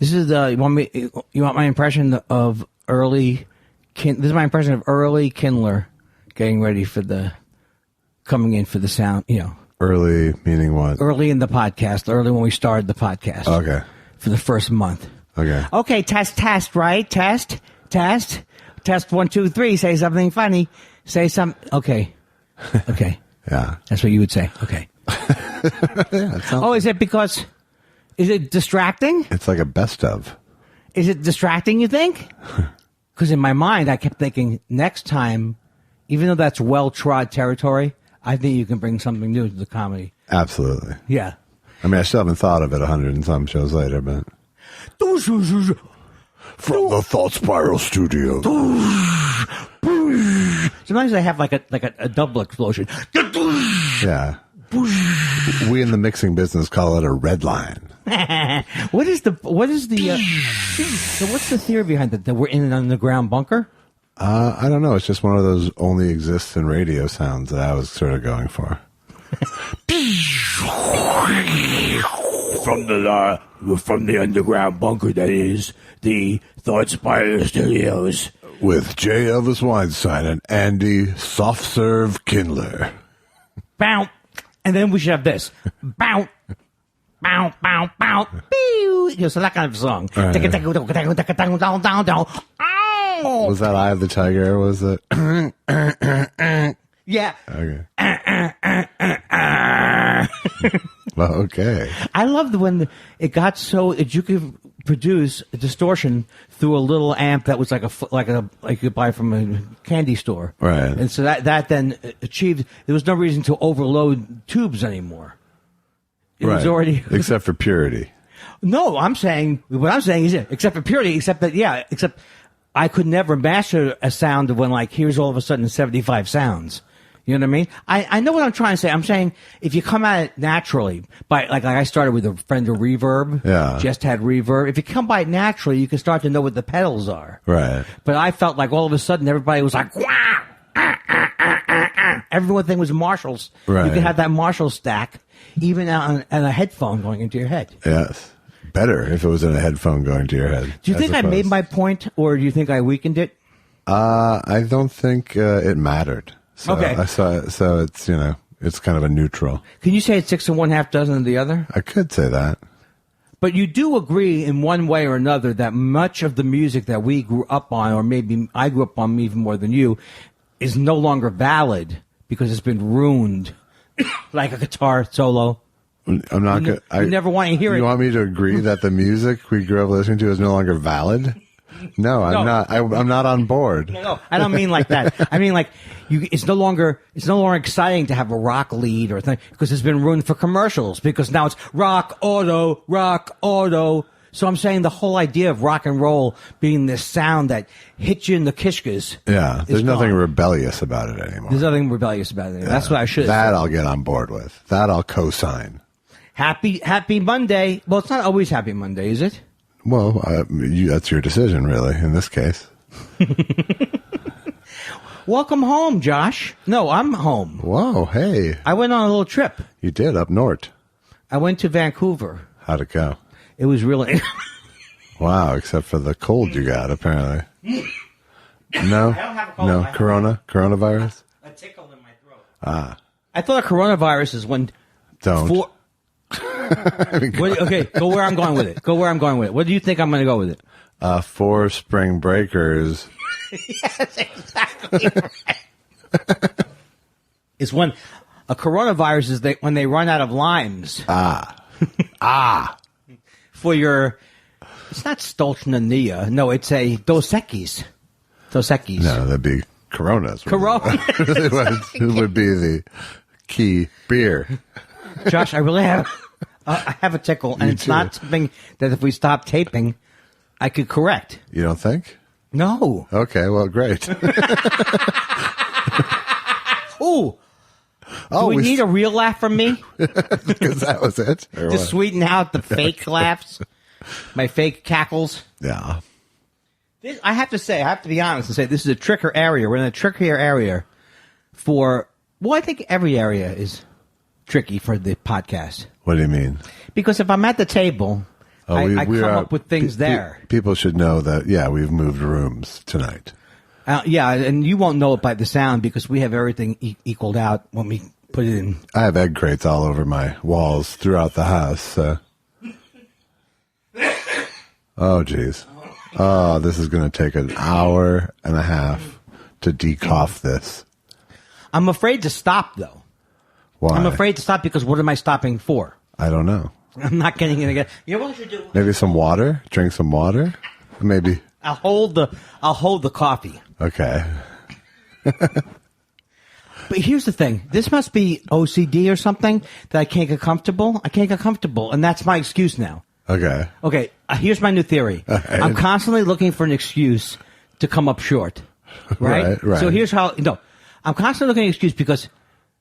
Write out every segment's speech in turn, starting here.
This is you want my impression of early. This is my impression of early Kindler getting ready for coming in for the sound. Early meaning what? Early in the podcast. Early when we started the podcast. Okay. For the first month. Okay. Okay. Test. Right. Test. 1, 2, 3. Say something funny. Say some. Okay. Okay. Yeah. That's what you would say. Okay. Yeah, is it because? Is it distracting? It's like a best of. Is it distracting, you think? Because in my mind, I kept thinking, next time, even though that's well-trod territory, I think you can bring something new to the comedy. Absolutely. Yeah. I mean, I still haven't thought of it 100 and some shows later, but... From the Thought Spiral Studio. Sometimes I have like a double explosion. Yeah. We in the mixing business call it a red line. What's the theory behind that we're in an underground bunker? I don't know. It's just one of those only exists in radio sounds that I was sort of going for. From the underground bunker that is the Thought Spiral Studios. With J. Elvis Weinstein and Andy Soft Serve Kindler. Bow. And then we should have this. Bow. Bow, bow, bow. Pew. So that kind of song. Right. Was that Eye of the Tiger? Was it? Yeah. Okay. Well, okay. I loved when it got so that you could produce a distortion through a little amp that was like you could buy from a candy store. Right. And so that then achieved, there was no reason to overload tubes anymore. It was already... Except for purity. No, what I'm saying is, except for purity, except I could never master a sound of when, like, here's all of a sudden 75 sounds. You know what I mean? I know what I'm trying to say. I'm saying if you come at it naturally, like I started with a Fender reverb, just had reverb. If you come by it naturally, you can start to know what the pedals are. Right. But I felt like all of a sudden everybody was like, wah! Everything was Marshalls. Right. You could have that Marshall stack even on a headphone going into your head. Yes. Better if it was in a headphone going to your head. Do you think I made my point, or do you think I weakened it? I don't think it mattered. So, okay. So it's, it's kind of a neutral. Can you say it's 6 1/2 dozen of the other? I could say that. But you do agree in one way or another that much of the music that we grew up on, or maybe I grew up on even more than you, is no longer valid because it's been ruined, like a guitar solo. I'm not good. You never want to hear it. You want me to agree that the music we grew up listening to is no longer valid? No, I'm not. I'm not on board. No, I don't mean like that. I mean like it's no longer exciting to have a rock lead or thing because it's been ruined for commercials because now it's rock auto. So I'm saying the whole idea of rock and roll being this sound that hits you in the kishkas. Yeah, there's nothing rebellious about it anymore. There's nothing rebellious about it. Yeah. That's what I should. That I'll get on board with. That I'll co-sign. Happy Monday. Well, it's not always Happy Monday, is it? Well, that's your decision, really, in this case. Welcome home, Josh. No, I'm home. Whoa, hey. I went on a little trip. You did, up north. I went to Vancouver. How'd it go? It was really... Wow, except for the cold you got, apparently. No? I don't have a cold. No, coronavirus? A tickle in my throat. Ah. I thought a coronavirus is when... Don't. Okay, go where I'm going with it. What do you think I'm going to go with it? 4 spring breakers. Yes, exactly right. It's when a coronavirus is when they run out of limes. For your... It's not Stolchnania. No, it's a Dos Equis. Dos Equis. No, that'd be Coronas. Corona. It would be the key beer. Josh, I really have... I have a tickle, and it's not something that if we stop taping, I could correct. You don't think? No. Okay, well, great. Ooh. Do we need a real laugh from me? Because that was it? To sweeten out the fake laughs? My fake cackles? Yeah. I have to be honest and say this is a trickier area. We're in a trickier area I think every area is tricky for the podcast. What do you mean? Because if I'm at the table, I come up with things there. People should know that, yeah, we've moved rooms tonight. Yeah, and you won't know it by the sound because we have everything equaled out when we put it in. I have egg crates all over my walls throughout the house. So. Oh, geez. Oh, this is going to take an hour and a half to decough this. I'm afraid to stop, though. Why? I'm afraid to stop because what am I stopping for? I don't know. I'm not getting it again. You know what I should do? Maybe some water? Drink some water? Maybe. I'll hold the coffee. Okay. But here's the thing. This must be OCD or something that I can't get comfortable. I can't get comfortable, and that's my excuse now. Okay. Okay, here's my new theory. Right. I'm constantly looking for an excuse to come up short. Right? Right. So here's how, I'm constantly looking at an excuse because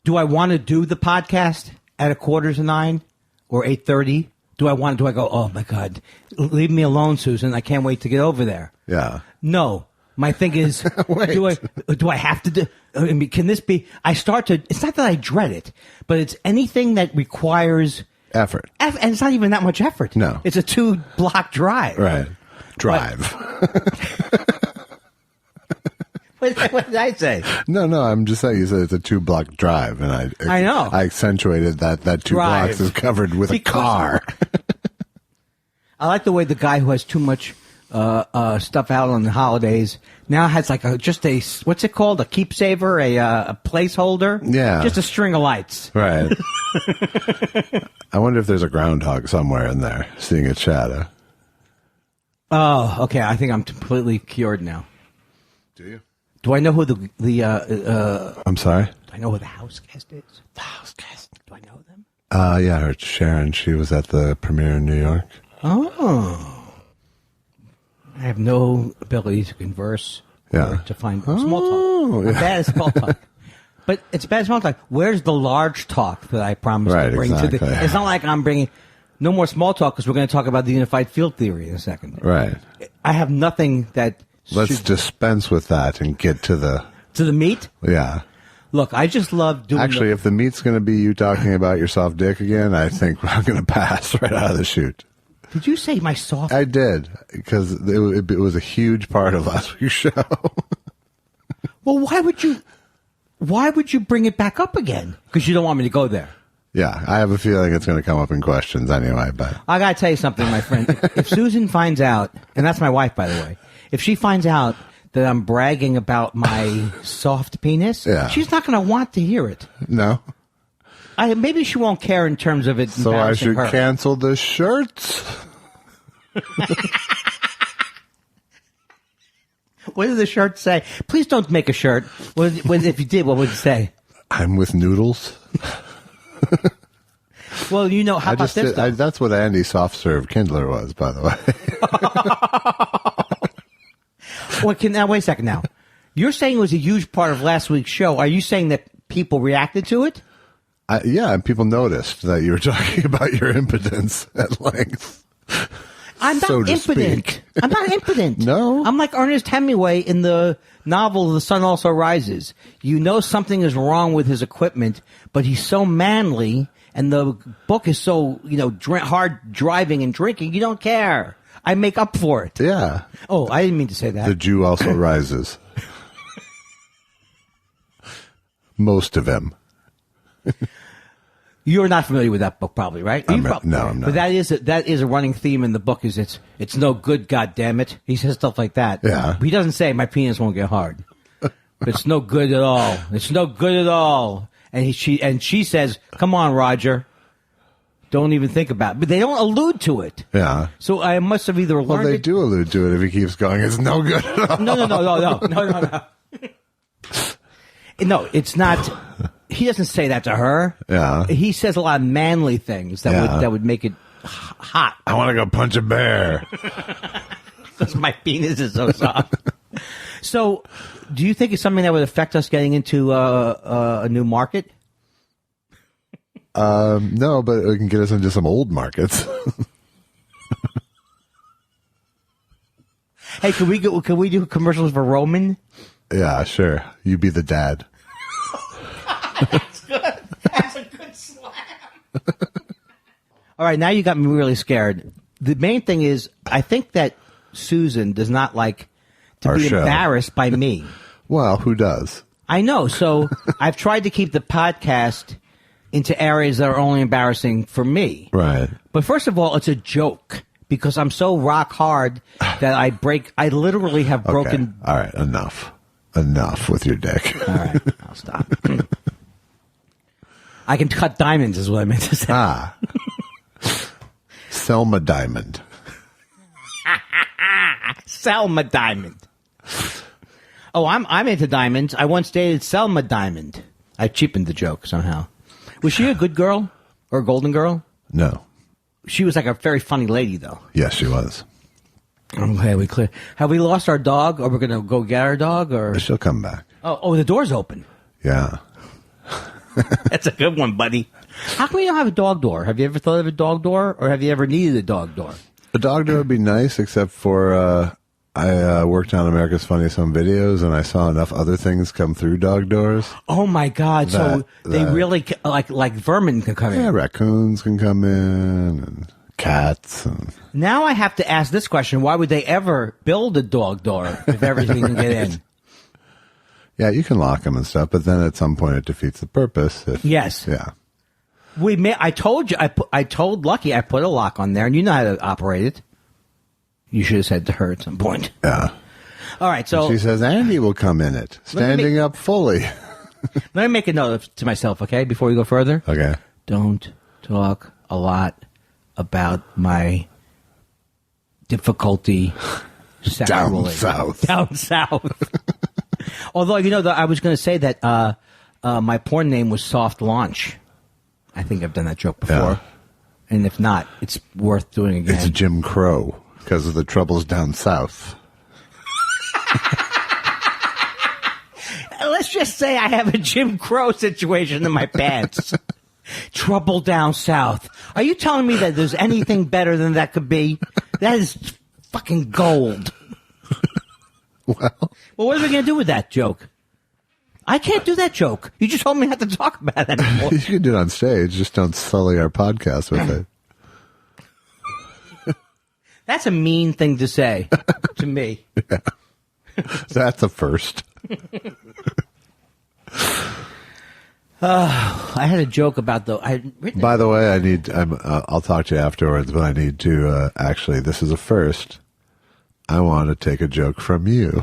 do I want to do the podcast at 8:45 or 8:30? Do I go, oh my God, leave me alone, Susan. I can't wait to get over there. Yeah. No. My thing is, do I have to do, I mean, can this be, it's not that I dread it, but it's anything that requires effort. And it's not even that much effort. No. It's a 2-block drive. Right. Drive. What did I say? No, I'm just saying you said it's a 2-block drive, and I know. I accentuated that 2 blocks is covered with a car. I like the way the guy who has too much stuff out on the holidays now has like what's it called? A keepsaver, a placeholder? Yeah. Just a string of lights. Right. I wonder if there's a groundhog somewhere in there seeing its shadow. Oh, okay. I think I'm completely cured now. Do you? Do I know who the I'm sorry? Do I know who the house guest is? The house guest. Do I know them? Yeah, her Sharon. She was at the premiere in New York. Oh. I have no ability to converse or to find small talk. I'm bad at small talk. But it's bad small talk. Where's the large talk that I promised to bring to the... It's not like I'm bringing... No more small talk because we're going to talk about the unified field theory in a second. Right. I have nothing that... Let's dispense with that and get to the... To the meat? Yeah. Look, I just love doing... Actually, if the meat's going to be you talking about your soft dick again, I think I'm going to pass right out of the chute. Did you say my soft... I did, because it was a huge part of last week's show. Well, why would you bring it back up again? Because you don't want me to go there. Yeah, I have a feeling it's going to come up in questions anyway, but... I got to tell you something, my friend. If Susan finds out, and that's my wife, by the way, if she finds out that I'm bragging about my soft penis, she's not going to want to hear it. No? Maybe she won't care in terms of it So I should her. cancel the shirts? What did the shirt say? Please don't make a shirt. If you did, what would it say? I'm with noodles. Well, how about this? That's what Andy soft serve Kindler was, by the way. Well, now wait a second. Now, you're saying it was a huge part of last week's show. Are you saying that people reacted to it? Yeah, and people noticed that you were talking about your impotence at length. I'm not impotent. I'm not impotent. No? I'm like Ernest Hemingway in the novel The Sun Also Rises. You know something is wrong with his equipment, but he's so manly, and the book is so, hard driving and drinking, you don't care. I make up for it. Yeah. Oh, I didn't mean to say that. The Jew also rises. Most of him. You're not familiar with that book, probably, right? No, I'm not. But that is a running theme in the book. Is it's no good, goddammit. He says stuff like that. Yeah. He doesn't say my penis won't get hard. But it's no good at all. It's no good at all. And she says, "Come on, Roger. Don't even think about it." But they don't allude to it. Yeah. So I must have either learned. Well, they do allude to it if he keeps going. It's no good at all. No. No, it's not. He doesn't say that to her. Yeah. He says a lot of manly things that would make it hot. I want to go punch a bear. Because my penis is so soft. So, do you think it's something that would affect us getting into a new market? No, but it can get us into some old markets. Hey, can we do commercials for Roman? Yeah, sure. You be the dad. That's good. That's a good slam. All right, now you got me really scared. the main thing is, I think that Susan does not like to Our be show. embarrassed by me. Well, who does? I know. So I've tried to keep the podcast into areas that are only embarrassing for me. Right. But first of all, it's a joke because I'm so rock hard that I literally have broken. Okay. All right. Enough with your dick. All right. I'll stop. I can cut diamonds is what I meant to say. Ah. Selma Diamond. Selma Diamond. Oh, I'm into diamonds. I once dated Selma Diamond. I cheapened the joke somehow. Was she a good girl or a golden girl? No. She was like a very funny lady, though. Yes, she was. Okay, we clear. Have we lost our dog, or we're gonna go get our dog, or? She'll come back. Oh, the door's open. Yeah. That's a good one, buddy. How come you don't have a dog door? Have you ever thought of a dog door, or have you ever needed a dog door? A dog door would be nice, except for I worked on America's Funniest Home Videos, and I saw enough other things come through dog doors. Oh my God! So they really like vermin can come Yeah, in. raccoons can come in, and cats. And Now I have to ask this question: why would they ever build a dog door if everything can get in? yeah, you can lock them and stuff, but then at some point it defeats the purpose. Yes. Yeah. I told you. I told Lucky I put a lock on there, and you know how to operate it. You should have said to her at some point. Yeah. All right, so She says Andy will come in it, standing up fully. let me make a note to myself, okay, before we go further. Okay. Don't talk a lot about my difficulty sexually. Down south. Although, I was going to say that my porn name was Soft Launch. I think I've done that joke before. Yeah. And if not, it's worth doing again. It's Jim Crow because of the troubles down south. Let's just say I have a Jim Crow situation in my pants. Trouble down south. Are you telling me that there's anything better than that could be? That is fucking gold. Well, what are we going to do with that joke? I can't do that joke. You just told me not to talk about it anymore. You can do it on stage. Just don't sully our podcast with it. That's a mean thing to say to me. Yeah. That's a first. I had a joke about By the way, I'll talk to you afterwards, but I need to actually. This is a first. I want to take a joke from you.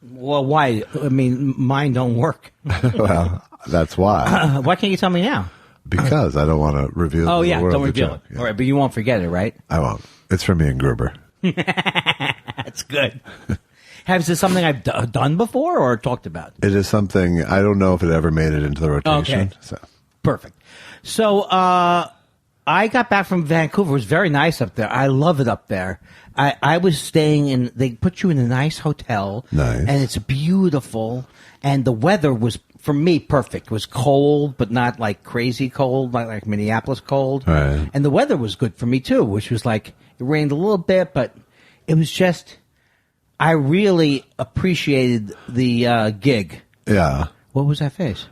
Well, why? I mean, mine don't work. Well, that's why. Why can't you tell me now? Because I don't want to reveal. Oh, to the yeah, world don't the reveal joke. it. Yeah. All right, but you won't forget it, right? I won't. It's from me and Gruber. That's good. Has this something I've done before or talked about? It is something. I don't know if it ever made it into the rotation. Okay. So. Perfect. So I got back from Vancouver. It was very nice up there. I love it up there. I was staying in, they put you in a nice hotel. Nice. And it's beautiful. And the weather was, for me, perfect. It was cold, but not like crazy cold, like Minneapolis cold. Right. And the weather was good for me too, which was like, it rained a little bit, but it was just, I really appreciated the gig. Yeah. What was that face?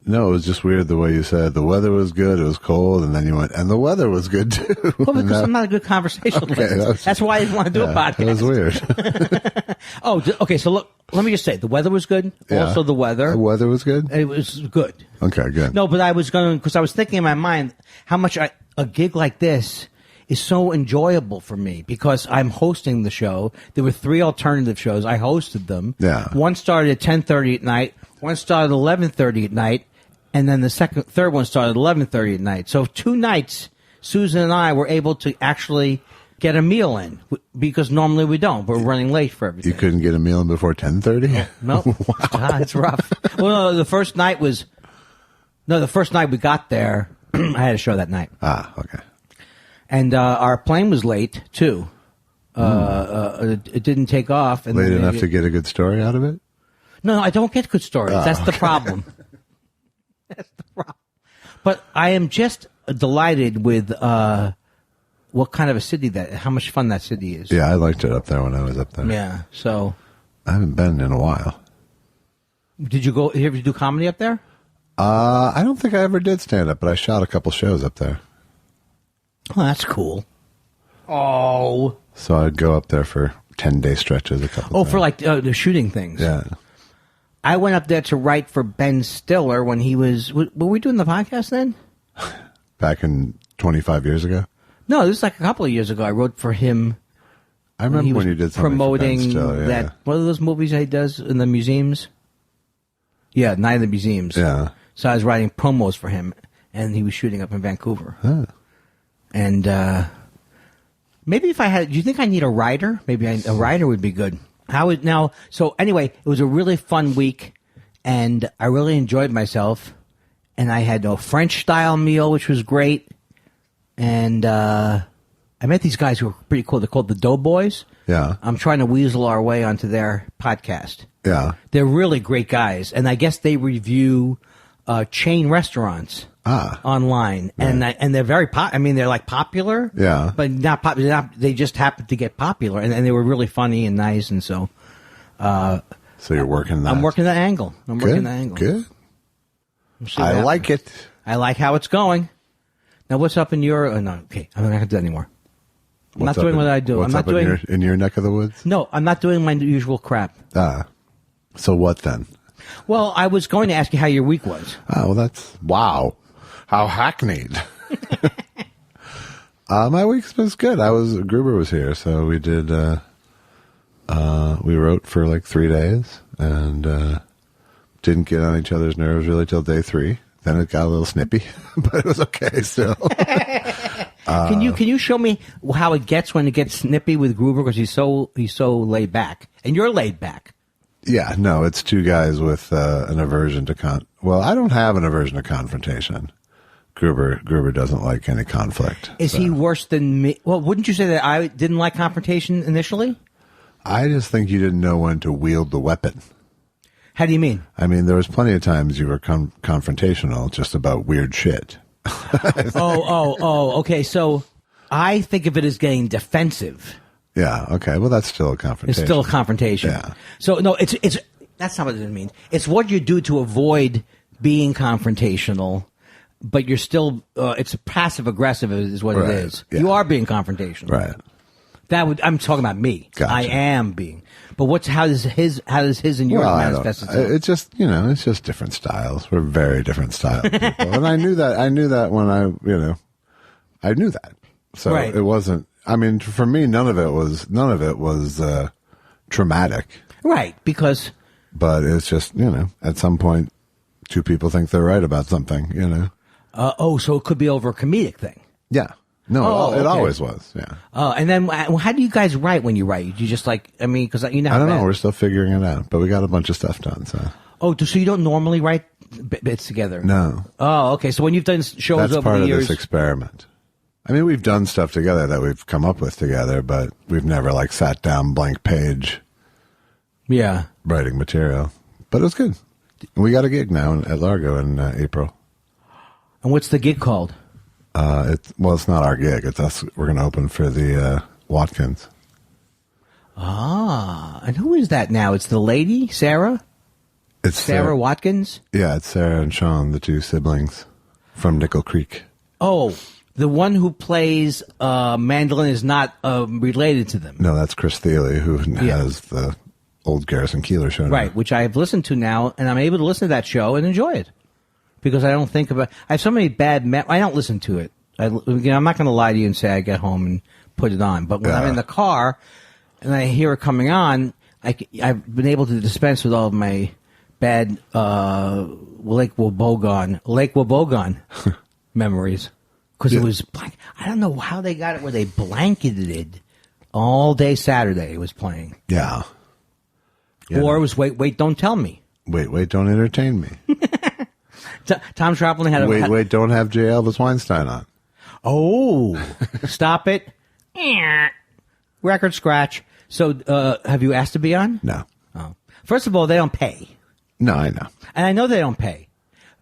No, it was just weird the way you said the weather was good, it was cold, and then you went, and the weather was good too. Well, because I'm not a good conversationalist. That's why I didn't want to do a podcast. It was weird. Okay. So look, let me just say, the weather was good. Yeah. Also, the weather. The weather was good? It was good. Okay, good. No, but I was going because I was thinking in my mind how much a gig like this is so enjoyable for me because I'm hosting the show. There were 3 alternative shows. I hosted them. Yeah. One started at 10:30 at night. One started at 11:30 at night. And then the third one started at 11:30 at night. So 2 nights, Susan and I were able to actually get a meal in because normally we don't. We're running late for everything. You couldn't get a meal in before 10:30? No, wow. It's rough. Well, no, the first night we got there, I had a show that night. Ah, okay. And our plane was late too. It didn't take off. And Late then enough to get a good story out of it? No, I don't get good stories. Oh, That's the problem. That's the problem. But I am just delighted with what kind of a city how much fun that city is. Yeah, I liked it up there when I was up there. Yeah. So, I haven't been in a while. did you ever do comedy up there? I don't think I ever did stand up, but I shot a couple shows up there. Oh, that's cool. Oh. So I'd go up there for 10-day stretches a couple times. For like the shooting things. Yeah. I went up there to write for Ben Stiller when he was... Were we doing the podcast then? Back in 25 years ago? No, this is like a couple of years ago. I wrote for him. I remember when you did something promoting for Ben Stiller, yeah. that one of those movies that he does in the museums. Yeah, Night of the Museums. Yeah. So I was writing promos for him, and he was shooting up in Vancouver. Huh. And maybe if I had, do you think I need a writer? Maybe a writer would be good. So anyway, it was a really fun week, and I really enjoyed myself. And I had a French style meal, which was great. And I met these guys who were pretty cool. They're called the Doughboys. Yeah. I'm trying to weasel our way onto their podcast. Yeah. They're really great guys, and I guess they review chain restaurants online, right. and they're very they're like popular, Yeah. but not popular. They just happen to get popular, and they were really funny and nice, and so. So you're working that. I'm working that angle. Good. I like it. I like how it's going. Now, what's up in your? No, okay, I'm not going to do that anymore. I'm not doing what I do. I'm not doing in your neck of the woods. No, I'm not doing my usual crap. So what then? Well, I was going to ask you how your week was. Oh, well, that's wow. How hackneyed. My week was good. Gruber was here, so we did. We wrote for like 3 days and didn't get on each other's nerves really till day 3. Then it got a little snippy, but it was okay still. Can you show me how it gets when it gets snippy with Gruber, because he's so laid back and you're laid back. Yeah, no, it's two guys with an aversion to Well, I don't have an aversion to confrontation. Gruber doesn't like any conflict. Is he worse than me? Well, wouldn't you say that I didn't like confrontation initially? I just think you didn't know when to wield the weapon. How do you mean? I mean, there was plenty of times you were confrontational just about weird shit. Okay. So I think of it as getting defensive. Yeah. Okay. Well, that's still a confrontation. It's still a confrontation. Yeah. So no, it's that's not what it means. It's what you do to avoid being confrontational, but you're still. It's passive aggressive is what it is. Yeah. You are being confrontational. Right. I'm talking about me. Gotcha. I am being. But how does his and yours manifest itself? It's just, it's just different styles. We're very different style people. And I knew that when I knew that. So right. It wasn't, I mean, for me, none of it was traumatic. Right. But it's just, at some point, two people think they're right about something, So it could be over a comedic thing. Yeah. No, it okay. always was, yeah. And then how do you guys write when you write? You just because I don't know. We're still figuring it out, but we got a bunch of stuff done, so. Oh, so you don't normally write bits together? No. Oh, okay. So when you've done shows over the years. That's part of this experiment. I mean, we've done stuff together that we've come up with together, but we've never sat down blank page. Yeah. Writing material. But it was good. We got a gig now at Largo in April. And what's the gig called? It's not our gig. It's us. We're going to open for the Watkins. And who is that now? It's the lady, Sarah? It's Sarah Watkins? Yeah, it's Sarah and Sean, the two siblings from Nickel Creek. Oh, the one who plays mandolin is not related to them. No, that's Chris Thiele, who has the old Garrison Keillor show. Right, which I have listened to now, and I'm able to listen to that show and enjoy it. Because I don't think about. I have so many bad. I don't listen to it. I'm not going to lie to you and say I get home and put it on. But when I'm in the car and I hear it coming on, I've been able to dispense with all of my bad Lake Wobegon memories. Because it was blank. I don't know how they got it where they blanketed it all day Saturday. It was playing. Yeah. Or it was wait, don't tell me. Wait, don't entertain me. Tom Schroppling had a... Wait, don't have J. Elvis Weinstein on. Oh, stop it. Record scratch. So, have you asked to be on? No. Oh. First of all, they don't pay. No, I know. And I know they don't pay.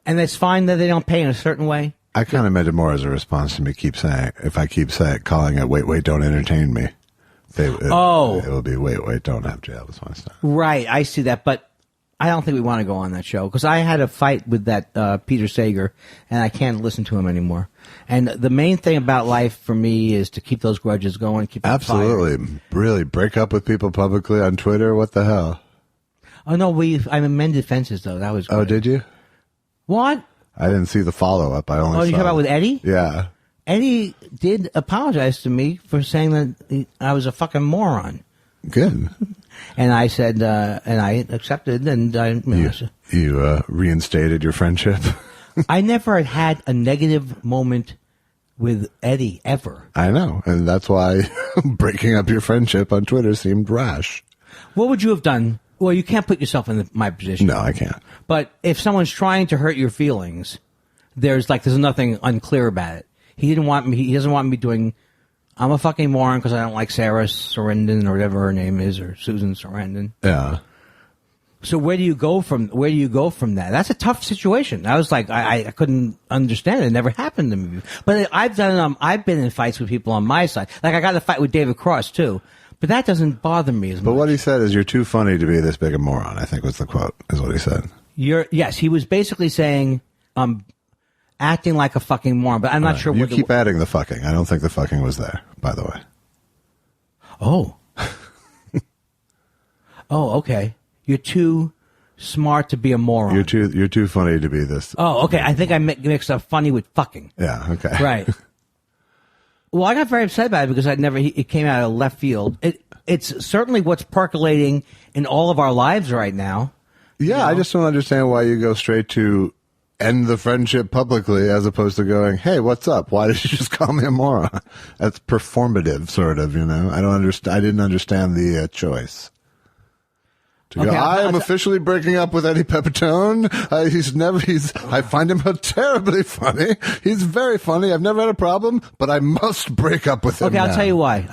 And it's fine that they don't pay in a certain way. I kind of meant it more as a response to me if I keep calling it, wait, don't entertain me. It will be, wait, don't have J. Elvis Weinstein. Right, I see that. But I don't think we want to go on that show because I had a fight with that Peter Sager, and I can't listen to him anymore. And the main thing about life for me is to keep those grudges going. Keep them Absolutely. fired. Really, break up with people publicly on Twitter? What the hell? Oh, no, I amended fences, though. That was great. Oh, did you? What? I didn't see the follow-up. I only Oh, you saw talking about with Eddie? Yeah. Eddie did apologize to me for saying that I was a fucking moron. Good. And I said, and I accepted, and You reinstated your friendship? I never had a negative moment with Eddie, ever. I know, and that's why breaking up your friendship on Twitter seemed rash. What would you have done? Well, you can't put yourself in my position. No, I can't. But if someone's trying to hurt your feelings, there's nothing unclear about it. He doesn't want me doing, I'm a fucking moron because I don't like Sarah Sarandon or whatever her name is, or Susan Sarandon. Yeah. So where do you go from that? That's a tough situation. I was like, I couldn't understand it. It never happened to me. But I've been in fights with people on my side. Like I got in a fight with David Cross too. But that doesn't bother me as much. But what he said is, "You're too funny to be this big a moron." I think was the quote. Is what he said. Yes, he was basically saying, acting like a fucking moron. But I'm not sure. You keep adding the fucking. I don't think the fucking was there. By the way. Oh. Oh, okay. You're too smart to be a moron. You're too funny to be this. Oh, okay. I think I mixed up funny with fucking. Yeah. Okay. Right. Well, I got very upset about it because it came out of left field. It's certainly what's percolating in all of our lives right now. Yeah, I just don't understand why you go straight to end the friendship publicly as opposed to going, "Hey, what's up? Why did you just call me a moron?" That's performative, sort of. I don't understand. I didn't understand the choice. I am officially breaking up with Eddie Pepitone. I find him terribly funny. He's very funny. I've never had a problem, but I must break up with him. Okay, I'll tell you why.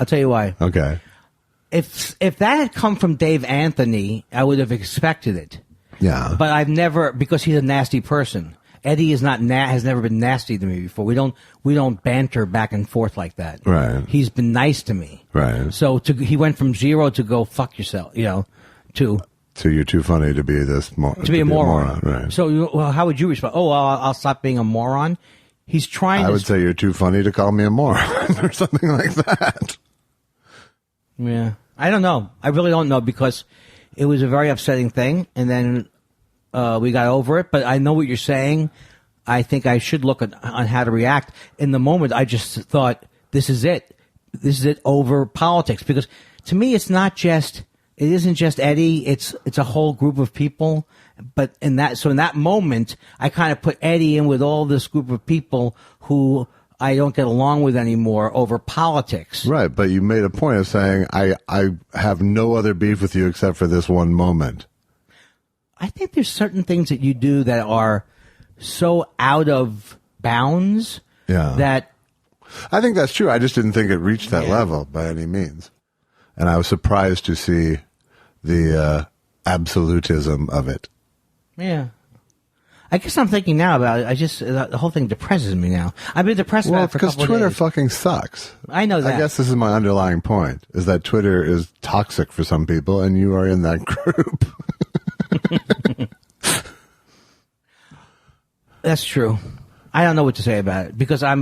Okay. If that had come from Dave Anthony, I would have expected it. Yeah. But I've never, because he's a nasty person. Eddie has never been nasty to me before. We don't banter back and forth like that. Right. He's been nice to me. Right. So he went from 0 to go fuck yourself, to. So you're too funny to be to be a moron. Right. So how would you respond? Oh, well, I'll stop being a moron. He's trying. I would say you're too funny to call me a moron or something like that. Yeah, I don't know. I really don't know because it was a very upsetting thing, and then we got over it. But I know what you're saying. I think I should look on how to react. In the moment, I just thought, this is it. This is it over politics. Because to me, it isn't just Eddie. It's a whole group of people. But in that moment, I kind of put Eddie in with all this group of people who I don't get along with anymore over politics. Right, but you made a point of saying, I have no other beef with you except for this one moment. I think there's certain things that you do that are so out of bounds that... I think that's true. I just didn't think it reached that level by any means. And I was surprised to see the absolutism of it. Yeah. I guess I'm thinking now about it. The whole thing depresses me now. I've been depressed about it for a couple of days. Because Twitter fucking sucks. I know that. I guess this is my underlying point, is that Twitter is toxic for some people, and you are in that group. That's true. I don't know what to say about it because I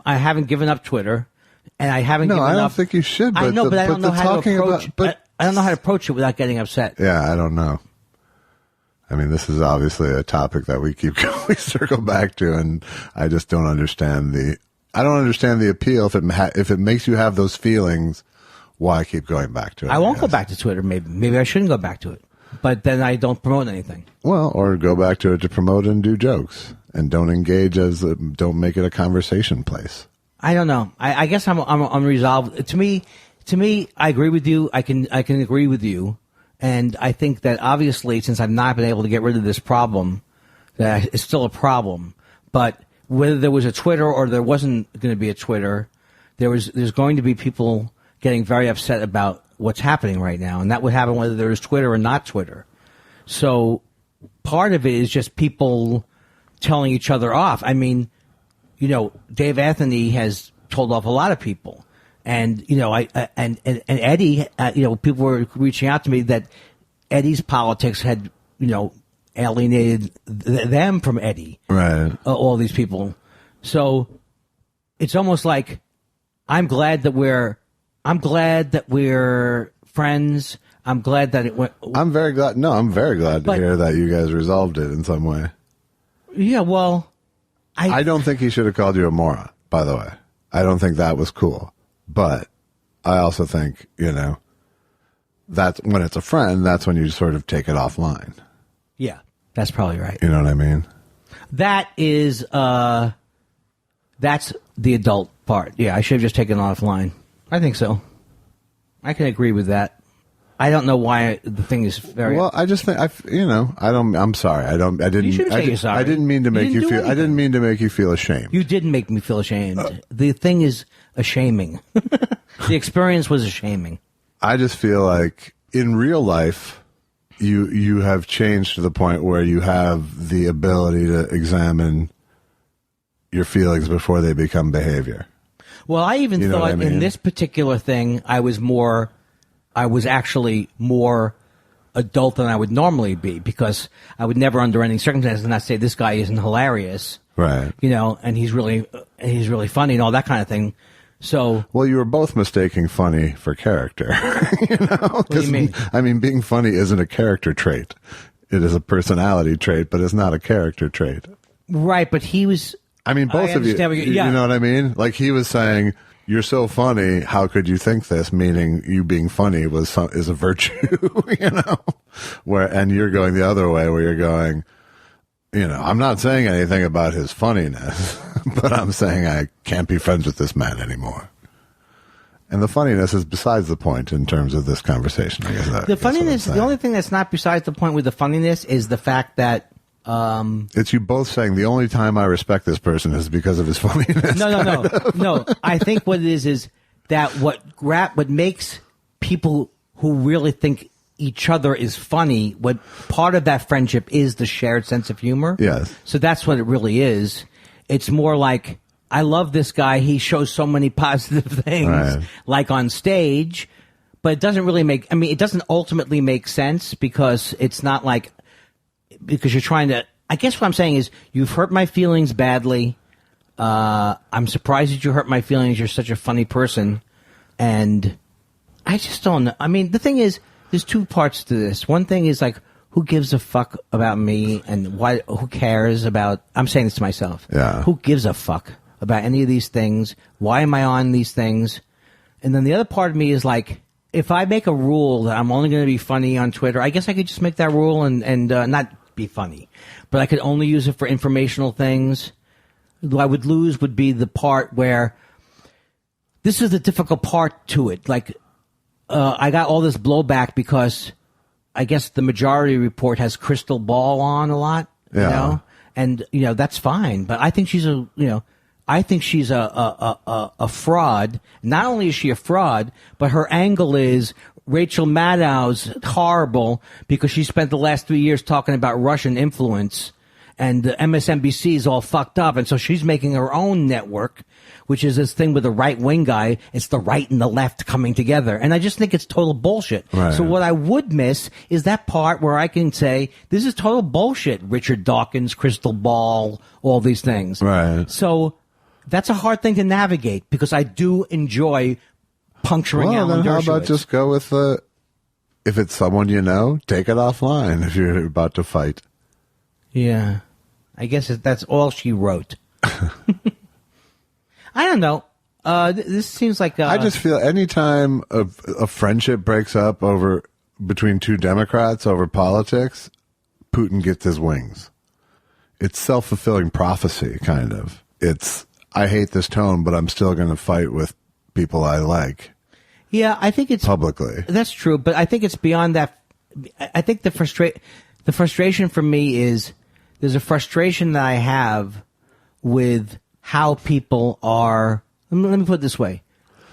haven't given up Twitter, and I haven't given up. No, I don't think you should. But I know, but I don't know how to approach. I don't know how to approach it without getting upset. Yeah, I don't know. I mean, this is obviously a topic that we circle back to, and I just don't understand the appeal. If it makes you have those feelings, why keep going back to it? I won't go back to Twitter. Maybe I shouldn't go back to it. But then I don't promote anything. Well, or go back to it to promote and do jokes, and don't don't make it a conversation place. I don't know. I guess I'm unresolved. To me, I agree with you. I can agree with you. And I think that obviously, since I've not been able to get rid of this problem, that it's still a problem. But whether there was a Twitter or there wasn't going to be a Twitter, there's going to be people getting very upset about what's happening right now. And that would happen whether there was Twitter or not Twitter. So part of it is just people telling each other off. I mean, Dave Anthony has told off a lot of people. And, and Eddie, people were reaching out to me that Eddie's politics had alienated them from Eddie. Right. All these people. So it's almost like I'm glad that we're friends. I'm glad that it went. I'm very glad. No, I'm very glad to hear that you guys resolved it in some way. Yeah, well, I don't think he should have called you a moron, by the way. I don't think that was cool. But I also think, that's when it's a friend, that's when you sort of take it offline. Yeah, that's probably right. You know what I mean? That is, that's the adult part. Yeah, I should have just taken it offline. I think so. I can agree with that. I don't know why the thing is very. Well, I just think I'm sorry. I didn't. You shouldn't say you're sorry. I didn't mean to make you feel. I didn't mean to make you feel ashamed. You didn't make me feel ashamed. The thing is ashaming. The experience was ashaming. I just feel like in real life, you have changed to the point where you have the ability to examine your feelings before they become behavior. Well, I even thought in this particular thing, I was actually more adult than I would normally be, because I would never, under any circumstances, not say this guy isn't hilarious, right? And he's really funny and all that kind of thing. So, well, you were both mistaking funny for character. What do you mean? I mean, being funny isn't a character trait; it is a personality trait, but it's not a character trait. Right, but he was. I mean, both of you. Yeah. You know what I mean? Like, he was saying, "You're so funny. How could you think this?" Meaning, you being funny is a virtue, and you're going the other way, where you're going, I'm not saying anything about his funniness, but I'm saying I can't be friends with this man anymore. And the funniness is besides the point in terms of this conversation. I guess the funniness. The only thing that's not besides the point with the funniness is the fact that. It's you both saying the only time I respect this person is because of his funniness. No. I think what it is that what makes people who really think each other is funny, what part of that friendship is the shared sense of humor. Yes. So that's what it really is. It's more like, I love this guy. He shows so many positive things, right, like on stage, but it doesn't really it doesn't ultimately make sense, because it's not like, because you're trying to, I guess what I'm saying is, you've hurt my feelings badly. I'm surprised that you hurt my feelings. You're such a funny person. And I just don't know. I mean, the thing is, there's two parts to this. One thing is like, who gives a fuck about me, and who cares about, I'm saying this to myself. Yeah. Who gives a fuck about any of these things? Why am I on these things? And then the other part of me is like, if I make a rule that I'm only going to be funny on Twitter, I guess I could just make that rule and not be funny, but I could only use it for informational things. What I would lose would be the part where, this is the difficult part to it. Like, I got all this blowback because I guess the Majority Report has Crystal Ball on a lot, and that's fine. But I think she's a fraud. Not only is she a fraud, but her angle is Rachel Maddow's horrible because she spent the last 3 years talking about Russian influence, and the MSNBC is all fucked up, and so she's making her own network, which is this thing with the right-wing guy. It's the right and the left coming together, and I just think it's total bullshit. Right. So what I would miss is that part where I can say, this is total bullshit, Richard Dawkins, Crystal Ball, all these things. Right. So that's a hard thing to navigate, because I do enjoy puncturing Alan then how Dershowitz. about just go with if it's someone you know, take it offline if you're about to fight. Yeah. I guess that's all she wrote. I don't know. This seems like... I just feel anytime a friendship breaks up between two Democrats over politics, Putin gets his wings. It's self-fulfilling prophecy, kind of. It's, I hate this tone, but I'm still going to fight with people I like. Yeah, I think it's... Publicly. That's true, but I think it's beyond that. I think the frustration for me is, there's a frustration that I have with how people are... Let me put it this way.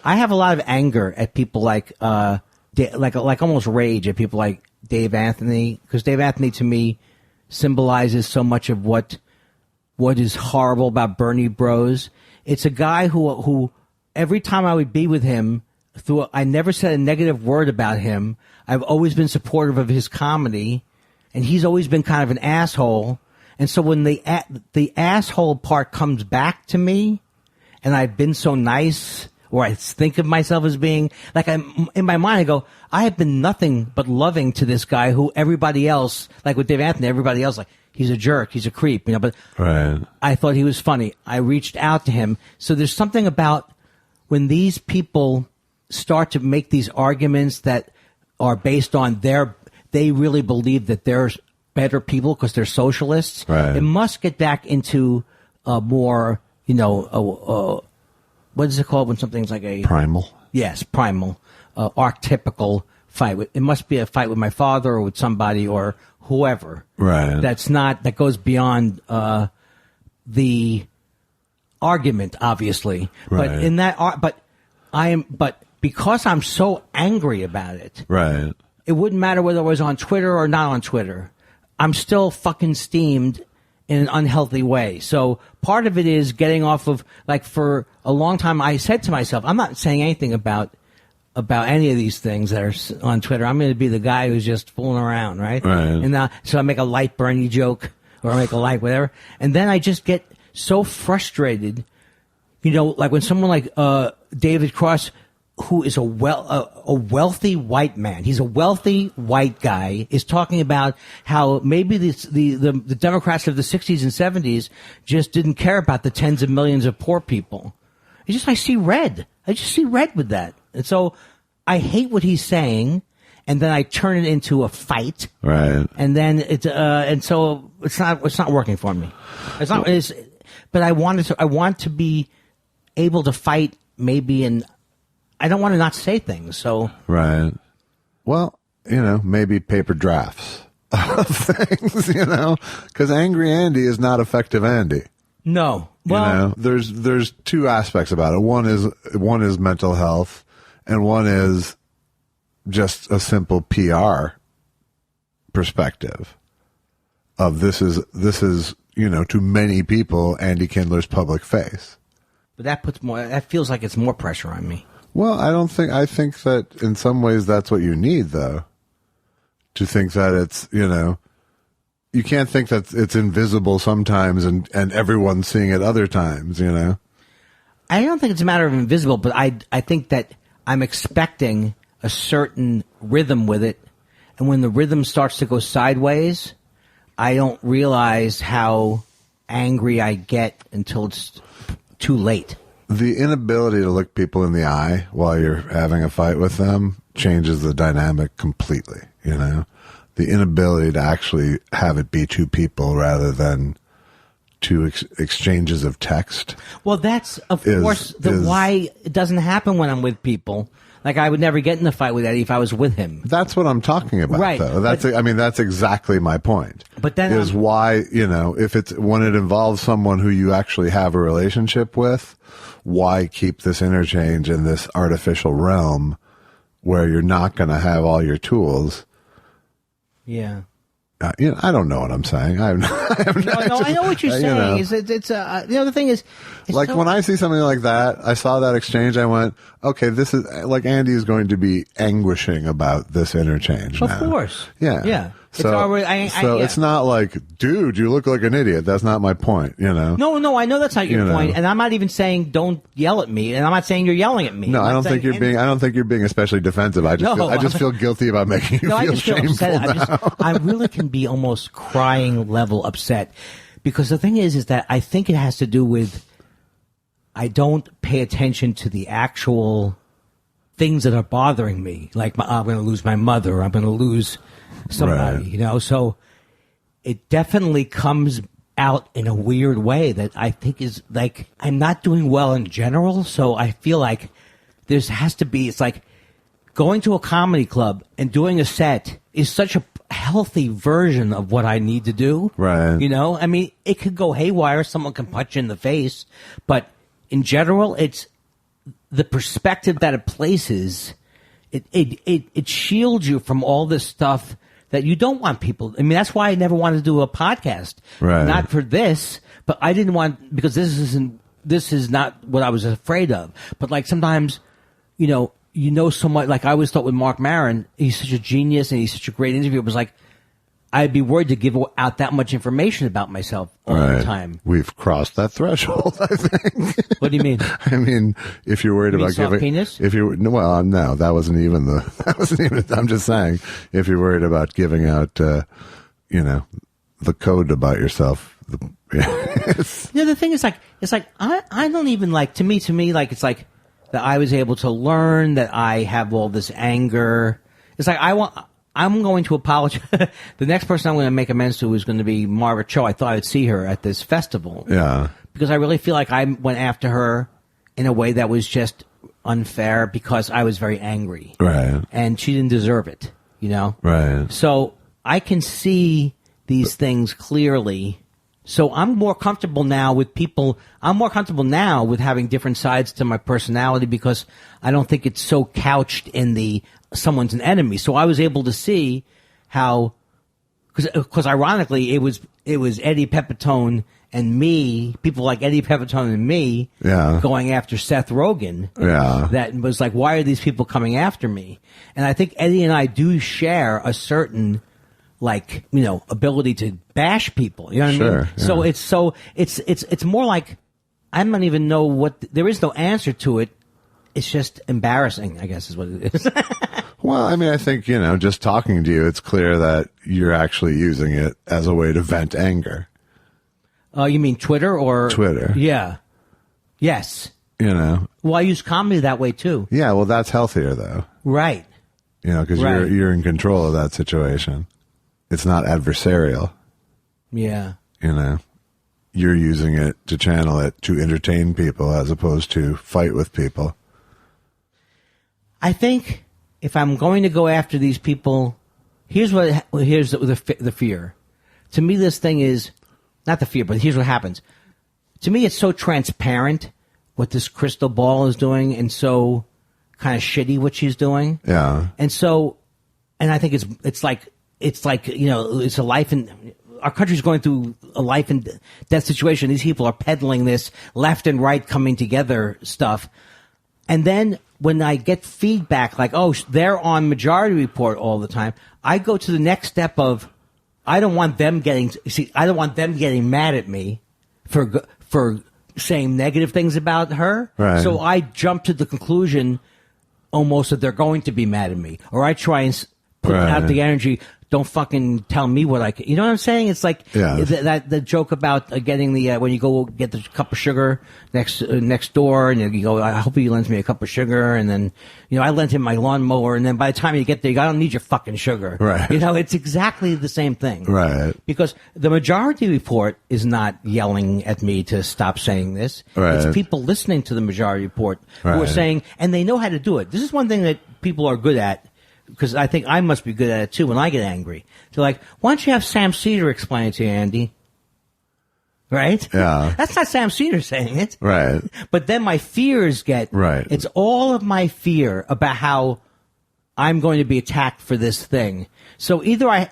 I have a lot of anger at people like almost rage at people like Dave Anthony, because Dave Anthony to me symbolizes so much of what is horrible about Bernie Bros. It's a guy who every time I would be with him, I never said a negative word about him. I've always been supportive of his comedy, and he's always been kind of an asshole. And so when the asshole part comes back to me, and I've been so nice, or I think of myself as being like, I'm in my mind, I go, I have been nothing but loving to this guy who everybody else, like with Dave Anthony, everybody else like, he's a jerk, he's a creep, but Right. I thought he was funny. I reached out to him. So there's something about when these people start to make these arguments that are based on they really believe that they're better people because they're socialists. Right. It must get back into a more, what is it called when something's like a Primal. Yes, primal, archetypical fight. It must be a fight with my father or with somebody or whoever. Right. That goes beyond the argument, obviously. Right. But because I'm so angry about it, Right. it wouldn't matter whether I was on Twitter or not on Twitter. I'm still fucking steamed in an unhealthy way. So part of it is getting off of, like, for a long time I said to myself, I'm not saying anything about any of these things that are on Twitter. I'm going to be the guy who's just fooling around, right? Right. And so I make a light Bernie joke or I make a light whatever. And then I just get so frustrated, like when someone like David Cross, who is a wealthy white man, he's a wealthy white guy, is talking about how maybe the Democrats of the 60s and 70s just didn't care about the tens of millions of poor people. I see red. I just see red with that. And so I hate what he's saying, and then I turn it into a fight. Right. And then so it's not working for me. But I want to be able to fight maybe, and I don't want to not say things. So Right. Well, maybe paper drafts of things, because Angry Andy is not effective Andy. no. Well, there's two aspects about it. One is mental health, and one is just a simple PR perspective of this is to many people Andy Kindler's public face. but that feels like it's more pressure on me. Well, I think that in some ways that's what you need, though. To think that it's, you can't think that it's invisible sometimes and everyone's seeing it other times, I don't think it's a matter of invisible, but I think that I'm expecting a certain rhythm with it. And when the rhythm starts to go sideways, I don't realize how angry I get until it's too late. The inability to look people in the eye while you're having a fight with them changes the dynamic completely, The inability to actually have it be two people rather than two exchanges of text. Well, that's, of course, why it doesn't happen when I'm with people. Like, I would never get in a fight with Eddie if I was with him. That's what I'm talking about, right, though. That's exactly my point. But then is why, when it involves someone who you actually have a relationship with, why keep this interchange in this artificial realm where you're not going to have all your tools? Yeah. I don't know what I'm saying. I know what you're saying. The thing is, like when I see something like that, I saw that exchange. I went, okay, this is like Andy is going to be anguishing about this interchange. Of now. course. Yeah. So, it's not like, dude, you look like an idiot. That's not my point. No, I know that's not your point, and I'm not even saying don't yell at me, and I'm not saying you're yelling at me. No, I don't think you're being especially defensive. I just feel guilty about making you feel shameful now. I really can be almost crying level upset, because the thing is that I think it has to do with I don't pay attention to the actual things that are bothering me. Like I'm going to lose my mother. I'm going to lose somebody. Right. So it definitely comes out in a weird way that I think is like I'm not doing well in general. So I feel like it's like going to a comedy club and doing a set is such a healthy version of what I need to do. Right. It could go haywire. Someone can punch you in the face, but in general, it's the perspective that it places. It shields you from all this stuff that you don't want people. That's why I never wanted to do a podcast. Right. Not for this, but I didn't want, because this is not what I was afraid of. But like sometimes, so much, like I always thought with Mark Maron, he's such a genius and he's such a great interviewer. It was like, I'd be worried to give out that much information about myself all the time. We've crossed that threshold, I think. What do you mean? I mean, if you're worried about giving, penis? if you no, that wasn't even I'm just saying, if you're worried about giving out, the code about yourself. The thing is, I don't even to me, like, it's like that I was able to learn that I have all this anger. It's like I'm going to apologize. The next person I'm going to make amends to is going to be Margaret Cho. I thought I'd see her at this festival. Yeah. Because I really feel like I went after her in a way that was just unfair because I was very angry. Right. And she didn't deserve it, Right. So I can see these things clearly. So I'm more comfortable now with people. I'm more comfortable now with having different sides to my personality because I don't think it's so couched in someone's an enemy. So I was able to see how, because ironically it was Eddie Pepitone and me, people like Eddie Pepitone and me, going after Seth Rogen. Yeah. That was like, why are these people coming after me? And I think Eddie and I do share a certain ability to bash people. You know what I mean? Yeah. So it's more like I don't even know there is no answer to it. It's just embarrassing, I guess is what it is. Well, I mean, I think, just talking to you, it's clear that you're actually using it as a way to vent anger. You mean Twitter or? Twitter. Yeah. Yes. Well, I use comedy that way too. Yeah, well, that's healthier though. Right. Because you're in control of that situation. It's not adversarial. Yeah. You're using it to channel it to entertain people as opposed to fight with people. I think if I'm going to go after these people, here's the fear. To me, this thing is not the fear, but here's what happens. To me, it's so transparent what this crystal ball is doing and so kind of shitty what she's doing. Yeah. And I think it's like, it's a life and our country's going through a life and death situation. These people are peddling this left and right coming together stuff. And then when I get feedback like, oh, they're on Majority Report all the time, I go to the next step of, I don't want them getting mad at me for saying negative things about her. Right. So I jump to the conclusion almost that they're going to be mad at me, or I try and put out the energy. Don't fucking tell me what I can. You know what I'm saying? It's like the joke about getting the when you go get the cup of sugar next door, and you go, I hope he lends me a cup of sugar, and then I lent him my lawnmower, and then by the time you get there, I don't need your fucking sugar. Right. It's exactly the same thing. Right. Because the Majority Report is not yelling at me to stop saying this. Right. It's people listening to the Majority Report who are saying, and they know how to do it. This is one thing that people are good at. Because I think I must be good at it too when I get angry. They're like, why don't you have Sam Cedar explain it to you, Andy? Right? Yeah. That's not Sam Cedar saying it. Right. But then my fears get... Right. It's all of my fear about how I'm going to be attacked for this thing. So either I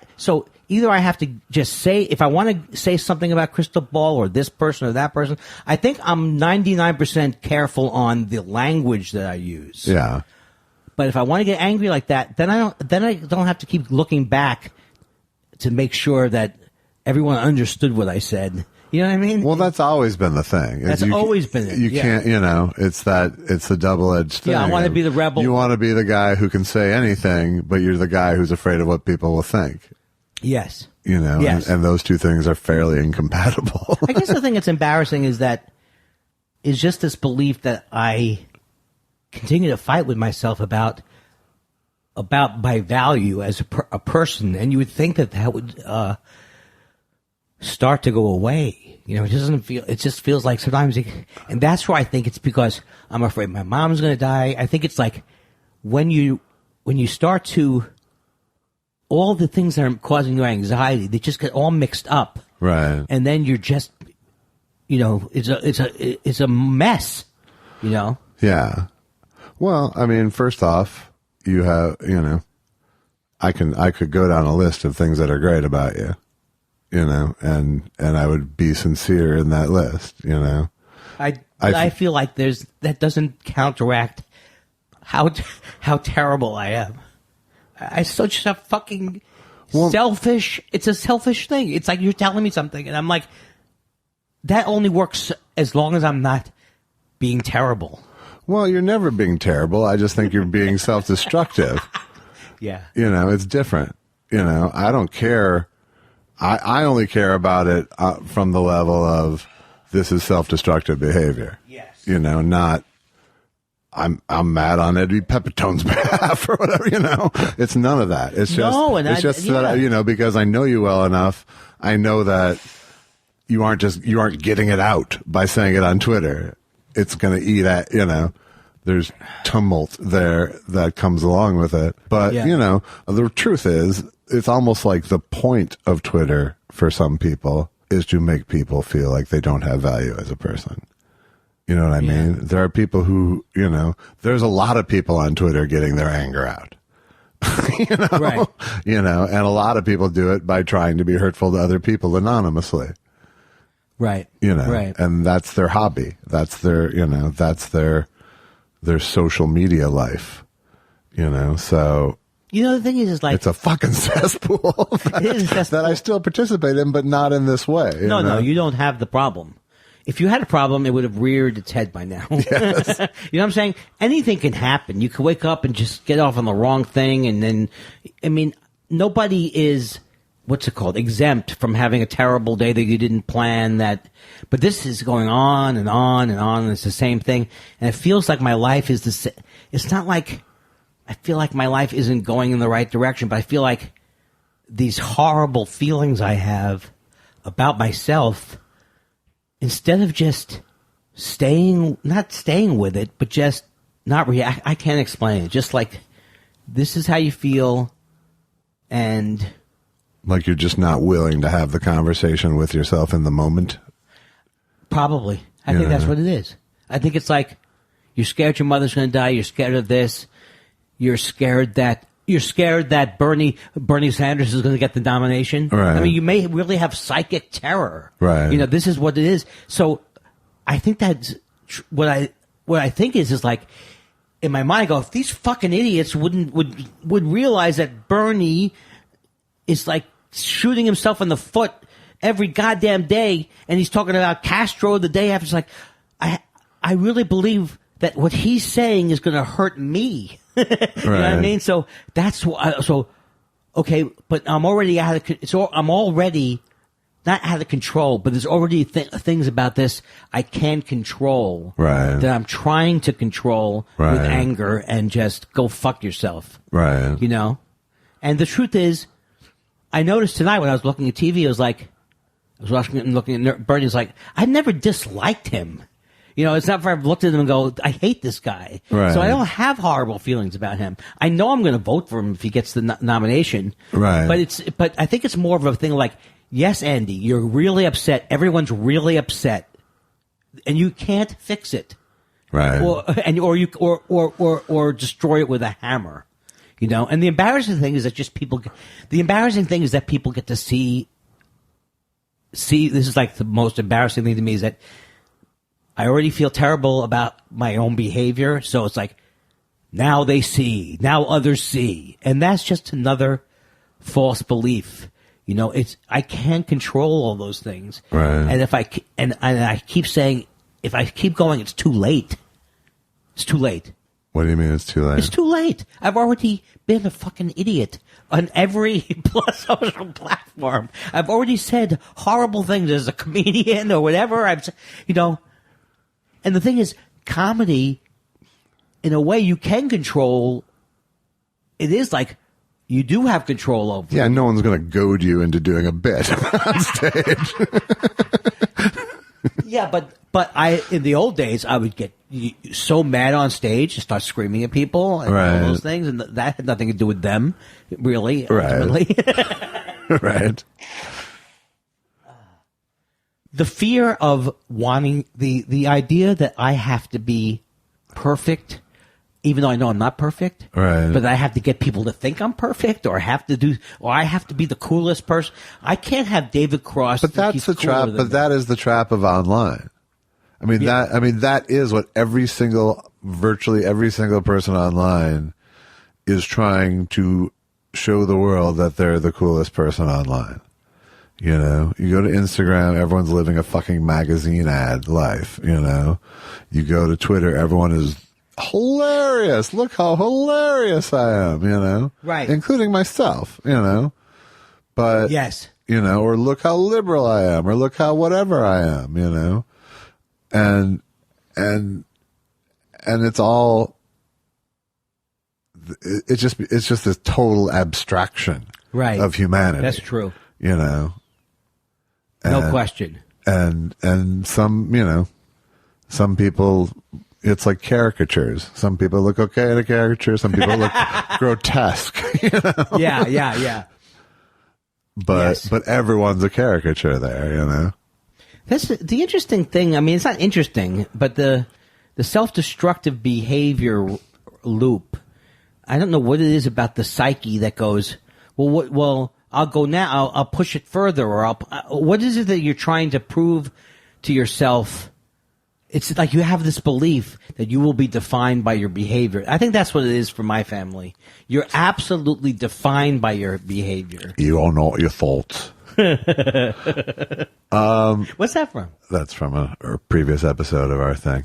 have to just say, if I want to say something about Crystal Ball or this person or that person, I think I'm 99% careful on the language that I use. Yeah. But if I want to get angry like that, then I don't have to keep looking back to make sure that everyone understood what I said. You know what I mean? Well, that's always been the thing. That's always been it. You can't, it's a double-edged thing. Yeah, I want to be the rebel. You want to be the guy who can say anything, but you're the guy who's afraid of what people will think. Yes. Yes. And those two things are fairly incompatible. I guess the thing that's embarrassing is just this belief that I continue to fight with myself about my value as a person, and you would think that would start to go away. It just feels like sometimes, and that's why I think it's because I'm afraid my mom's going to die. I think it's like when you start to, all the things that are causing your anxiety, they just get all mixed up. Right. And then you're just, it's a mess, Yeah. Well, I mean, first off, you have, I could go down a list of things that are great about you, and I would be sincere in that list, I feel like that doesn't counteract how terrible I am. I still just have fucking selfish. It's a selfish thing. It's like you're telling me something, and I'm like, that only works as long as I'm not being terrible. Well, you're never being terrible. I just think you're being self-destructive. Yeah. It's different. I don't care. I only care about it from the level of this is self-destructive behavior. Yes. Not I'm mad on Eddie Pepitone's behalf or whatever, It's none of that. It's just that, because I know you well enough, I know that you aren't getting it out by saying it on Twitter. It's going to eat at, there's tumult there that comes along with it. But, the truth is, it's almost like the point of Twitter for some people is to make people feel like they don't have value as a person. You know what I mean? There are people who, there's a lot of people on Twitter getting their anger out. Right. And a lot of people do it by trying to be hurtful to other people anonymously. Right. Right. And that's their hobby. That's their, that's their social media life. So the thing is like it's a fucking cesspool that I still participate in, but not in this way. No, you don't have the problem. If you had a problem, it would have reared its head by now. Yes. You know what I'm saying? Anything can happen. You could wake up and just get off on the wrong thing, and then, nobody is, what's it called, exempt from having a terrible day that you didn't plan. But this is going on and on and on, and it's the same thing. And it feels like my life is the same. It's not like I feel like my life isn't going in the right direction, but I feel like these horrible feelings I have about myself, instead of just not staying with it, but just not react. I can't explain it. Just like, this is how you feel, and like you're just not willing to have the conversation with yourself in the moment. Probably. I think that's what it is. I think it's like, you're scared your mother's going to die. You're scared of this. You're scared that Bernie Sanders is going to get the nomination. Right. I mean, you may really have psychic terror. Right. This is what it is. So I think that's what I think is like, in my mind, I go, if these fucking idiots would realize that Bernie is like shooting himself in the foot every goddamn day, and he's talking about Castro the day after. It's like, I really believe that what he's saying is going to hurt me. You know what I mean? So that's why. So okay, but I'm already I'm already not out of control, but there's already things about this I can control. Right. That I'm trying to control with anger and just go fuck yourself. Right. And the truth is, I noticed tonight when I was looking at TV, I was watching it and looking at Bernie. It's like, I never disliked him. It's not where I've looked at him and go, I hate this guy. Right. So I don't have horrible feelings about him. I know I'm going to vote for him if he gets the nomination. Right. But I think it's more of a thing like, yes, Andy, you're really upset. Everyone's really upset, and you can't fix it. Right. Or destroy it with a hammer. And the embarrassing thing is that people get to see. This is like the most embarrassing thing to me, is that I already feel terrible about my own behavior. So it's like, now now others see. And that's just another false belief. I can't control all those things. Right. And I keep saying, if I keep going, it's too late. It's too late. What do you mean it's too late? It's too late. I've already been a fucking idiot on every social platform. I've already said horrible things as a comedian or whatever. And the thing is, comedy, in a way, you can control. It is like, you do have control over. Yeah, no one's going to goad you into doing a bit on stage. Yeah, but in the old days, I would get so mad on stage and start screaming at people and all those things, and that had nothing to do with them, really. Ultimately. Right. The fear of wanting the idea that I have to be perfect, even though I know I'm not perfect, right? But I have to get people to think I'm perfect, or I have to be the coolest person. I can't have David Cross. But that's the trap. But that is the trap of online. I mean that is what virtually every single person online is trying to show the world that they're the coolest person online. You know, you go to Instagram, everyone's living a fucking magazine ad life, you know. You go to Twitter, everyone is hilarious. Look how hilarious I am, you know. Right. Including myself, you know. But, yes. You know, or look how liberal I am, or look how whatever I am, you know. And it's all, it's just this total abstraction of humanity. That's true. You know. No question. And some, you know, some people, it's like caricatures. Some people look okay in a caricature. Some people look grotesque. You know? Yeah. But everyone's a caricature there, you know. That's the interesting thing. I mean, it's not interesting, but the self-destructive behavior loop. I don't know what it is about the psyche that goes, well, I'll go now. I'll push it further, or what is it that you're trying to prove to yourself? It's like you have this belief that you will be defined by your behavior. I think that's what it is for my family. You're absolutely defined by your behavior. You are not your faults. What's that from? That's from a previous episode of our thing.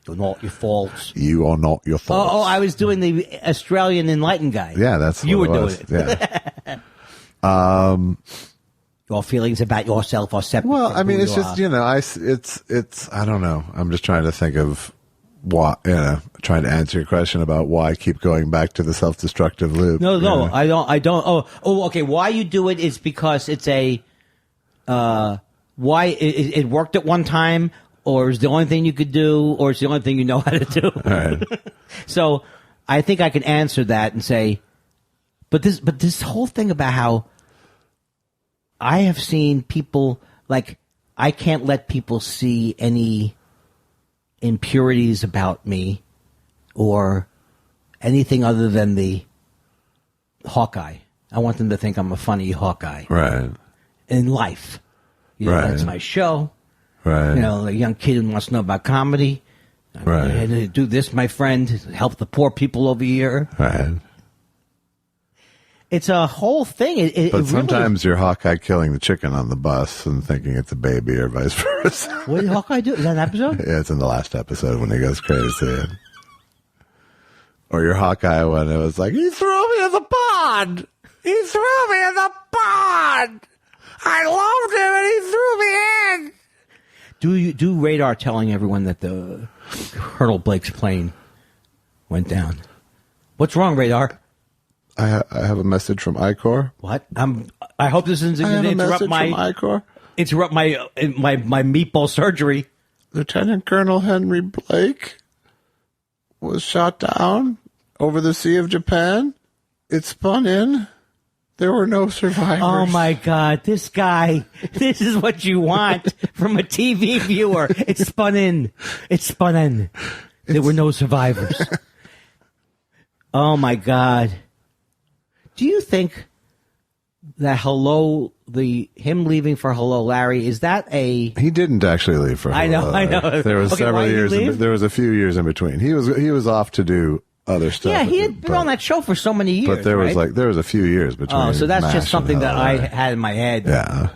You're not your faults. You are not your faults. Oh, I was doing the Australian enlightened guy. Yeah, that's what you were it was. doing it. Yeah. Your feelings about yourself are separate. Well, I mean, it's you just, are. you know, it's, I don't know. I'm just trying to think of why, you know, trying to answer your question about why I keep going back to the self-destructive loop. No, you know? I don't. Oh, okay. Why you do it is because it's why it worked at one time, or it's the only thing you could do, or it's the only thing you know how to do. All right. So I think I can answer that and say, but this whole thing about how I have seen people, like, I can't let people see any impurities about me or anything other than the Hawkeye. I want them to think I'm a funny Hawkeye. Right. In life. You know, Right. That's my show. Right. You know, a young kid who wants to know about comedy. Right. I had to do this, my friend, help the poor people over here. Right. It's a whole thing. But sometimes you're Hawkeye killing the chicken on the bus and thinking it's a baby or vice versa. What did Hawkeye do? Is that an episode? Yeah, it's in the last episode when he goes crazy. Or your Hawkeye when it was like, he threw me in the pond. He threw me in the pond. I loved him and he threw me in. Do radar telling everyone that the Colonel Blake's plane went down? What's wrong, radar? I have a message from ICOR. What? I hope this isn't going to interrupt from ICOR. my meatball surgery. Lieutenant Colonel Henry Blake was shot down over the Sea of Japan. It spun in. There were no survivors. Oh my God, this guy! This is what you want from a TV viewer. It spun in. There were no survivors. Oh my God! Do you think that him leaving for Hello Larry, is that a... He didn't actually leave for Hello I know. Larry. There was Okay, several why did he years. leave? There was a few years in between. He was off to do other stuff. Yeah, he had been on that show for so many years. But there was right? there was a few years between. Oh, so that's MASH just something and that Hello I Larry. had in my head. Yeah.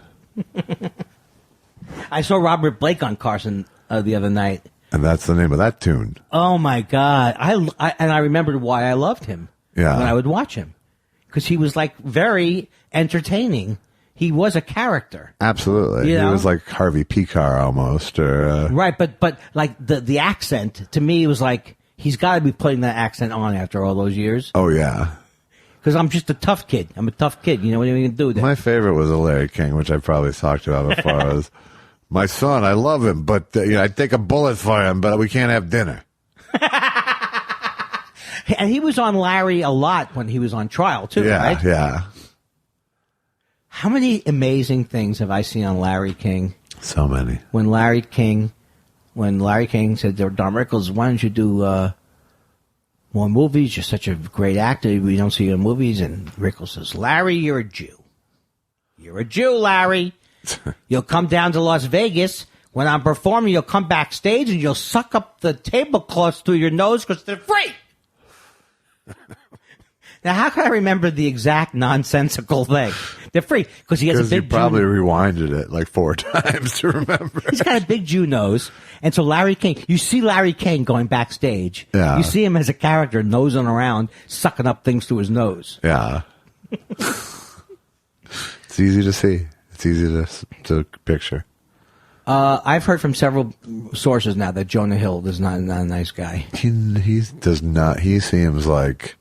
I saw Robert Blake on Carson the other night. And that's the name of that tune. Oh my God! I remembered why I loved him. Yeah. When I would watch him, because he was like very entertaining. He was a character. Absolutely. You He know? was like Harvey Picar almost, or Right, but like the accent to me was like he's got to be putting that accent on after all those years. oh yeah. Because I'm just a tough kid. I'm a tough kid. You know what are you going to do with that? My favorite was a Larry King, which I probably talked about before. Was my son. I love him, but I'd take a bullet for him, but we can't have dinner. And he was on Larry a lot when he was on trial too, Yeah, right? yeah. How many amazing things have I seen on Larry King? So many. When Larry King said to Don Rickles, why don't you do more movies? You're such a great actor. We don't see you in movies. And Rickles says, Larry, you're a Jew. You're a Jew, Larry. You'll come down to Las Vegas. When I'm performing, you'll come backstage and you'll suck up the tablecloths through your nose because they're free. Now, how can I remember the exact nonsensical thing? They're free because he has a Because you big probably Jew. rewinded it like 4 times to remember. He's got a big Jew nose, and so Larry King. You see Larry King going backstage. Yeah. You see him as a character nosing around, sucking up things through his nose. Yeah. It's easy to see. It's easy to picture. I've heard from several sources now that Jonah Hill is not a nice guy. He does not. He seems like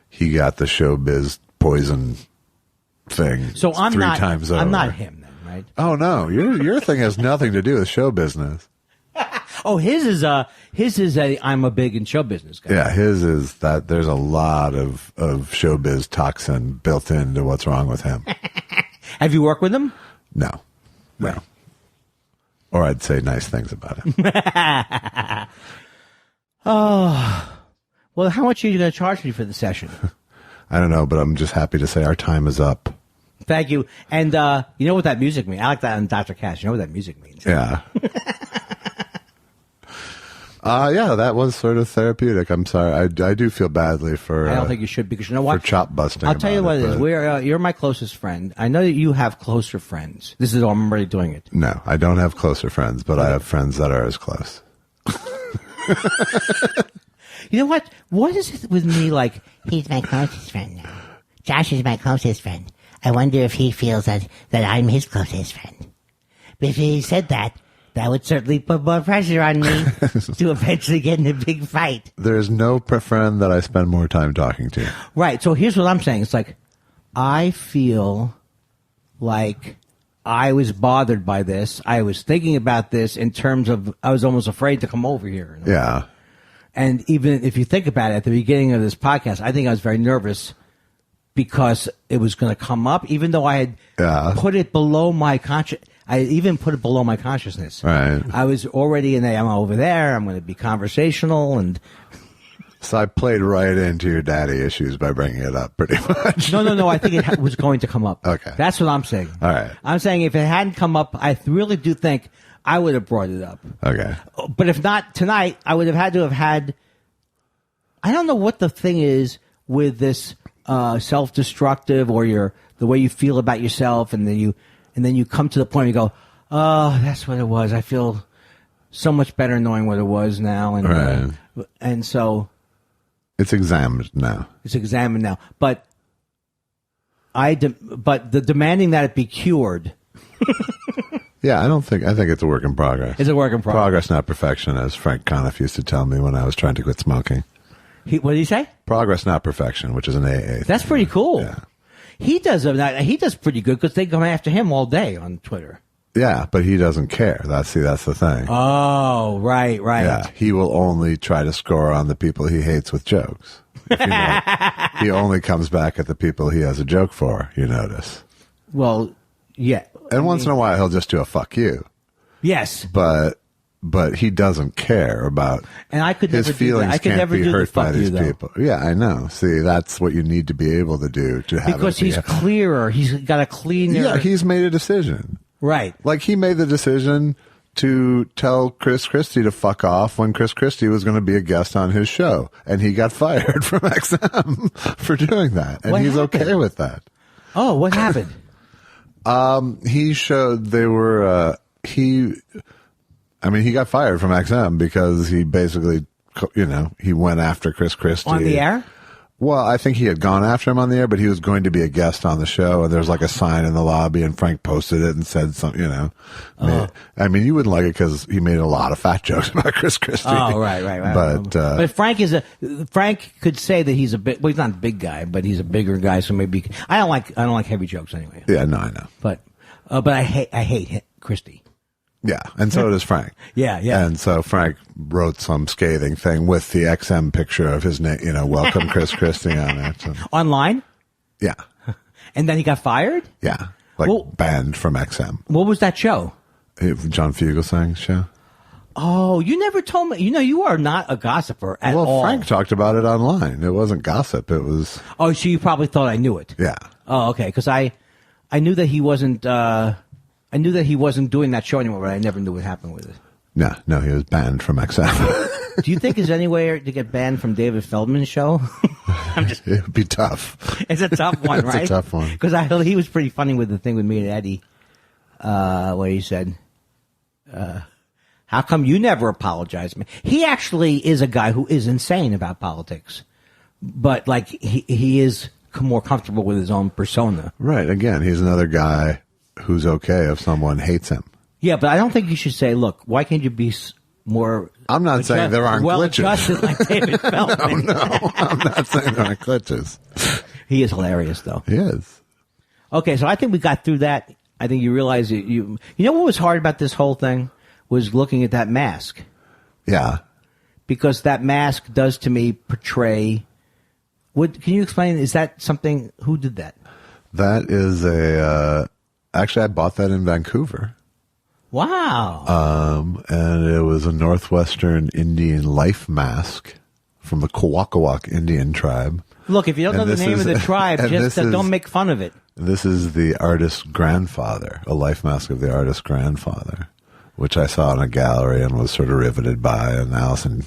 he got the showbiz poison thing. So I'm 3 not. times over. I'm not him then, right? Oh no, your thing has nothing to do with show business. Oh, his is a I'm a big in show business guy. Yeah, his is that there's a lot of showbiz toxin built into what's wrong with him. Have you worked with him? No. Right. Or I'd say nice things about him. Oh, well, how much are you going to charge me for the session? I don't know, but I'm just happy to say our time is up. Thank you. And you know what that music means? I like that on Dr. Cash. You know what that music means? Yeah. Yeah, that was sort of therapeutic. I'm sorry. I do feel badly for. I don't think you should because you know what? For chop busting. I'll tell you what it is. but- You're my closest friend. I know that you have closer friends. This is all I'm already doing it. No, I don't have closer friends, but I have friends that are as close. You know what? What is it with me like? He's my closest friend now. Josh is my closest friend. I wonder if he feels that I'm his closest friend. But if he said that would certainly put more pressure on me to eventually get in a big fight. There's no friend that I spend more time talking to. Right. So here's what I'm saying. It's like, I feel like I was bothered by this. I was thinking about this in terms of, I was almost afraid to come over here. Yeah. And even if you think about it, at the beginning of this podcast, I think I was very nervous because it was going to come up, even though I had put it below my I even put it below my consciousness. Right. I was already I'm over there. I'm going to be conversational. And So I played right into your daddy issues by bringing it up pretty much. no. I think it was going to come up. Okay. That's what I'm saying. All right. I'm saying if it hadn't come up, I really do think I would have brought it up. Okay. But if not tonight, I would have had to have had, I don't know what the thing is with this self-destructive or the way you feel about yourself, and then you come to the point where you go, oh, that's what it was. I feel so much better knowing what it was now. And, Right. And so It's examined now. it's examined now. But but the demanding that it be cured Yeah, I think it's a work in progress. is a work in progress. Progress, not perfection, as Frank Conniff used to tell me when I was trying to quit smoking. What did he say? Progress, not perfection, which is an AA thing. That's pretty cool. Yeah. He does pretty good because they come after him all day on Twitter. Yeah, but he doesn't care. That's the thing. Oh, right. Yeah, he will only try to score on the people he hates with jokes. If you know, he only comes back at the people he has a joke for, you notice. Well, yeah. And once in a while, he'll just do a fuck you. Yes. But he doesn't care about And I could his never do feelings. that. I could can't never be do the hurt by fuck you, these though. people. Yeah, I know. See, that's what you need to be able to do to have Because it be he's clearer. He's got a cleaner. Yeah, he's made a decision. Right. Like he made the decision to tell Chris Christie to fuck off when Chris Christie was going to be a guest on his show, and he got fired from XM for doing that, and What he's happened? okay with that. Oh, what happened? He showed they were he got fired from XM because he basically he went after Chris Christie On the air? Well, I think he had gone after him on the air, but he was going to be a guest on the show, and there's like a sign in the lobby, and Frank posted it and said something, I mean, you wouldn't like it because he made a lot of fat jokes about Chris Christie. Oh, right. But Frank could say that he's he's not a big guy, but he's a bigger guy, so maybe I don't like heavy jokes anyway. Yeah, no, I know. But I hate Christie. Yeah, and so does Frank. Yeah. And so Frank wrote some scathing thing with the XM picture of his name, welcome Chris Christie on it. So, Online? yeah, And then he got fired? yeah, banned from XM. What was that show? John Fugelsang's show. Oh, you never told me. You are not a gossiper at all. Well, Frank talked about it online. It wasn't gossip. It was. Oh, so you probably thought I knew it. Yeah. Oh, okay. Because I knew that he wasn't. I knew that he wasn't doing that show anymore, but I never knew what happened with it. No, he was banned from XM. Do you think there's any way to get banned from David Feldman's show? It would be tough. It's a tough one, It's right? a tough one. Because he was pretty funny with the thing with me and Eddie, where he said, how come you never apologize to me? He actually is a guy who is insane about politics. But, like, he is more comfortable with his own persona. Right. Again, he's another guy who's okay if someone hates him. Yeah, but I don't think you should say, look, why can't you be more... I'm not saying there aren't glitches. Well-adjusted like David Feldman. No, I'm not saying there aren't glitches. He is hilarious, though. He is. Okay, so I think we got through that. I think you realize you know what was hard about this whole thing? Was looking at that mask. Yeah. Because that mask does to me portray... Can you explain, is that something... Who did that? That is actually, I bought that in Vancouver. Wow. And it was a Northwestern Indian life mask from the Kawakawak Indian tribe. Look, if you don't know the name of the tribe, just don't make fun of it. This is the artist's grandfather, a life mask of the artist's grandfather, which I saw in a gallery and was sort of riveted by. And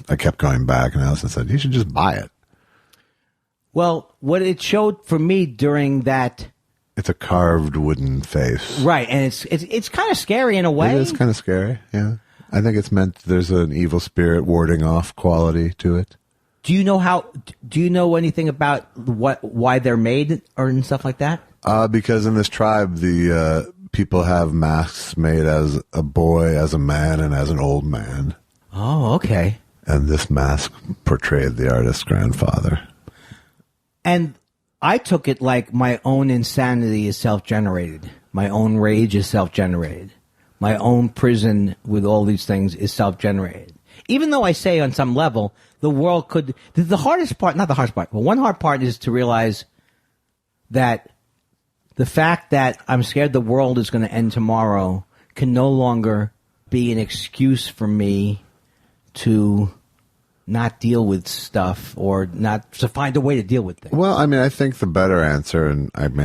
I kept going back, and Allison said, you should just buy it. Well, what it showed for me during that... It's a carved wooden face. Right, and it's kind of scary in a way. It is kind of scary, yeah. I think it's meant there's an evil spirit warding off quality to it. Do you know anything about why they're made or and stuff like that? Because in this tribe, the people have masks made as a boy, as a man, and as an old man. Oh, okay. And this mask portrayed the artist's grandfather. And I took it like my own insanity is self-generated. My own rage is self-generated. My own prison with all these things is self-generated. Even though I say on some level, the world could... The hardest part, not the hardest part, but one hard part is to realize that the fact that I'm scared the world is going to end tomorrow can no longer be an excuse for me to... not deal with stuff or not to find a way to deal with things. Well, I mean, I think the better answer, and I mean,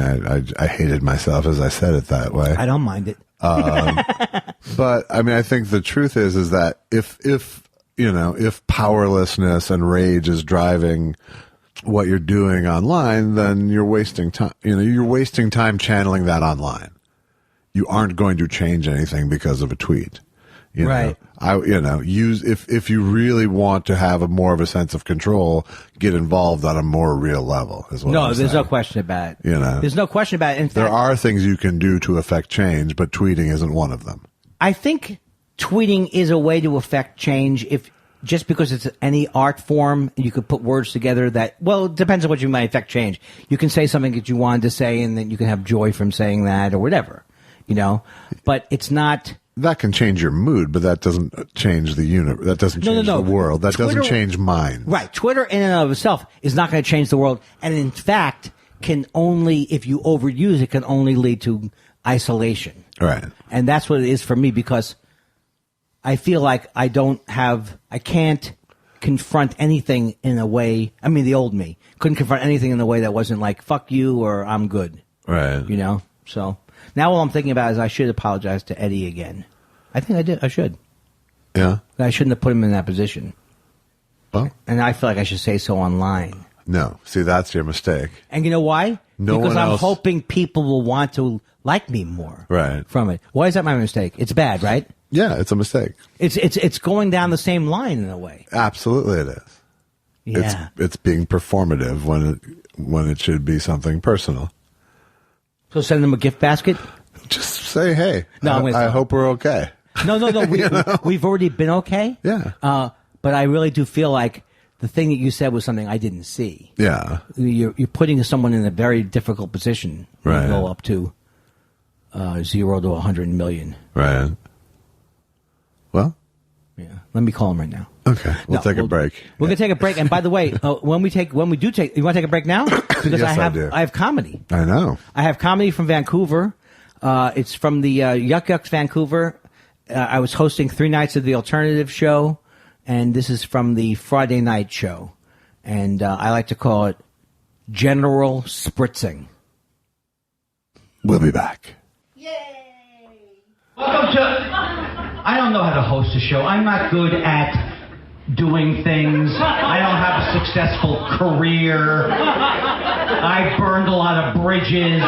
I hated myself as I said it that way. I don't mind it. But I mean, I think the truth is that if powerlessness and rage is driving what you're doing online, then you're wasting time. You're wasting time channeling that online. You aren't going to change anything because of a tweet. Right. Use if you really want to have more of a sense of control, get involved on a more real level. Is what I'm there's saying. no question about it. There's no question about it. In fact, there are things you can do to affect change, but tweeting isn't one of them. I think tweeting is a way to affect change. Just because it's any art form, you could put words together that, well, it depends on what you might affect change. You can say something that you wanted to say, and then you can have joy from saying that or whatever, But it's not. That can change your mood, but that doesn't change the universe. That doesn't change the world. That doesn't change minds. Right. Twitter in and of itself is not going to change the world. And in fact, if you overuse it, can only lead to isolation. Right. And that's what it is for me, because I feel like I can't confront anything in a way. I mean, the old me couldn't confront anything in a way that wasn't like, fuck you or I'm good. Right. So. Now all I'm thinking about is I should apologize to Eddie again. I think I did. I should. Yeah. I shouldn't have put him in that position. Well. And I feel like I should say so online. No. See, that's your mistake. And you know why? Because I'm hoping people will want to like me more. Right. From it. Why is that my mistake? It's bad, right? Yeah, it's a mistake. It's going down the same line in a way. Absolutely it is. Yeah. It's being performative when it should be something personal. So send them a gift basket? Just say, hey, no, I hope we're okay. No. We've already been okay. Yeah. But I really do feel like the thing that you said was something I didn't see. Yeah. You're putting someone in a very difficult position. Right. You go up to 0 to 100 million. Right. Well. Yeah. Let me call him right now. Okay. We'll take a break. We're going to take a break. And by the way, when we do take, you want to take a break now? Because yes, I have comedy. I know. I have comedy from Vancouver. It's from the Yuck Yucks Vancouver. I was hosting 3 nights of the alternative show, and this is from the Friday night show. And I like to call it General Spritzing. We'll be back. Welcome to... I don't know how to host a show. I'm not good at doing things. I don't have a successful career. I burned a lot of bridges.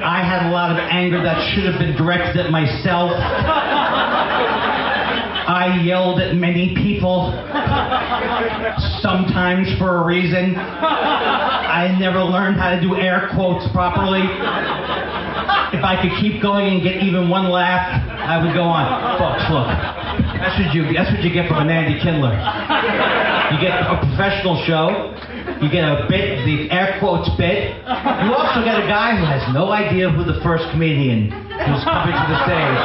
I had a lot of anger that should have been directed at myself. I yelled at many people, sometimes for a reason. I never learned how to do air quotes properly. If I could keep going and get even one laugh, I would go on. Folks, look, that's what you get from an Andy Kindler. You get a professional show. You get a bit, the air quotes bit. You also get a guy who has no idea who the first comedian who's coming to the stage.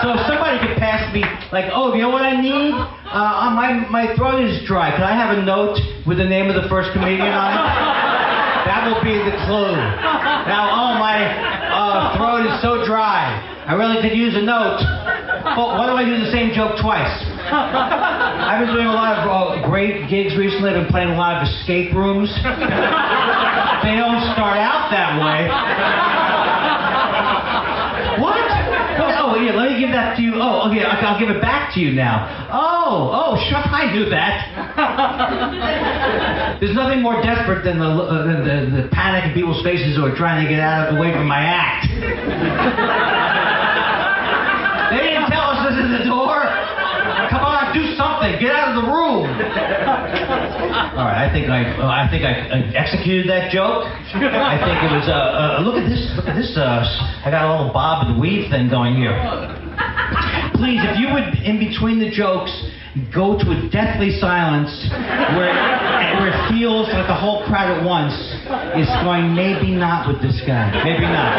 So if somebody could pass me, like, oh, you know what I need? My throat is dry. Could I have a note with the name of the first comedian on it? That will be the clue. Now, oh, my throat is so dry. I really could use a note. Well, why do I do the same joke twice? I've been doing a lot of great gigs recently. I've been playing a lot of escape rooms. They don't start out that way. What? Oh, yeah, let me give that to you. Oh, okay, I'll give it back to you now. Oh, sure, I knew that. There's nothing more desperate than the panic in people's faces who are trying to get away from my act. They didn't tell us this is the door. Come on, do something. Get out of the room. All right, I think I executed that joke. I think it was look at this. I got a little bob and weave thing going here. Please, if you would, in between the jokes, go to a deathly silence where it feels like the whole crowd at once is going, maybe not with this guy. Maybe not.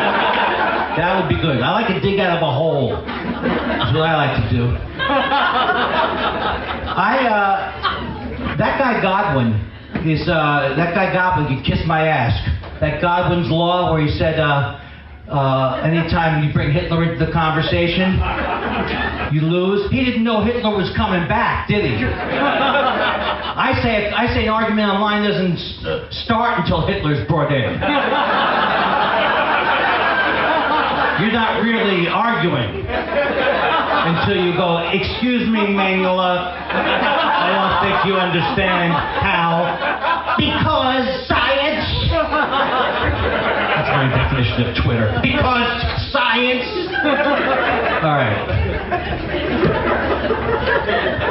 That would be good. I like to dig out of a hole. That's what I like to do. That guy Godwin could kiss my ass. That Godwin's Law where he said, anytime you bring Hitler into the conversation, you lose. He didn't know Hitler was coming back, did he? I say an argument online doesn't start until Hitler's brought in. You're not really arguing until you go, excuse me, Mangala, I don't think you understand how. Because science. That's my definition of Twitter. Because science. All right.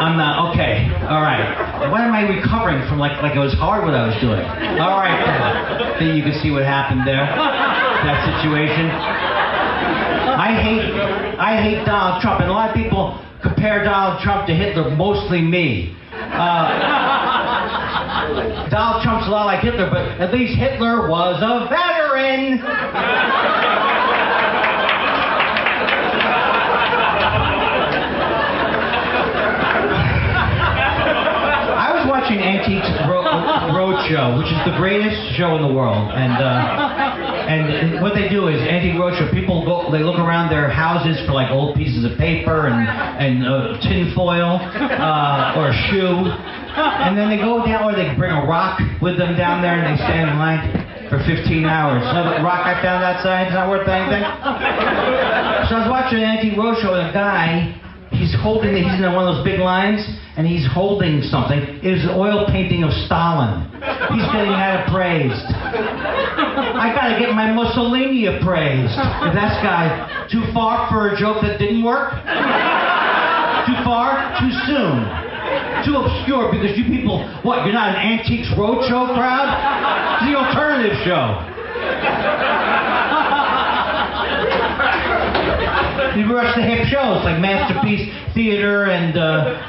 I'm not, okay. All right. Why am I recovering from like it was hard what I was doing? All right. Then you can see what happened there. That situation. I hate Donald Trump, and a lot of people compare Donald Trump to Hitler, mostly me. Donald Trump's a lot like Hitler, but at least Hitler was a veteran. I was watching Antiques Roadshow, which is the greatest show in the world, and what they do is Antique Roadshow. People they look around their houses for like old pieces of paper and tin foil or a shoe, and then they go down, or they bring a rock with them down there, and they stand in line for 15 hours. So the rock I found outside is not worth anything. So I was watching an Antique Roadshow, and a guy, he's in one of those big lines, and he's holding something. It is an oil painting of Stalin. He's getting that appraised. I gotta get my Mussolini appraised. If that's guy too far for a joke that didn't work? Too far? Too soon? Too obscure because you people, what, you're not an Antiques Roadshow crowd? It's the alternative show. You rush the hip shows like Masterpiece Theater and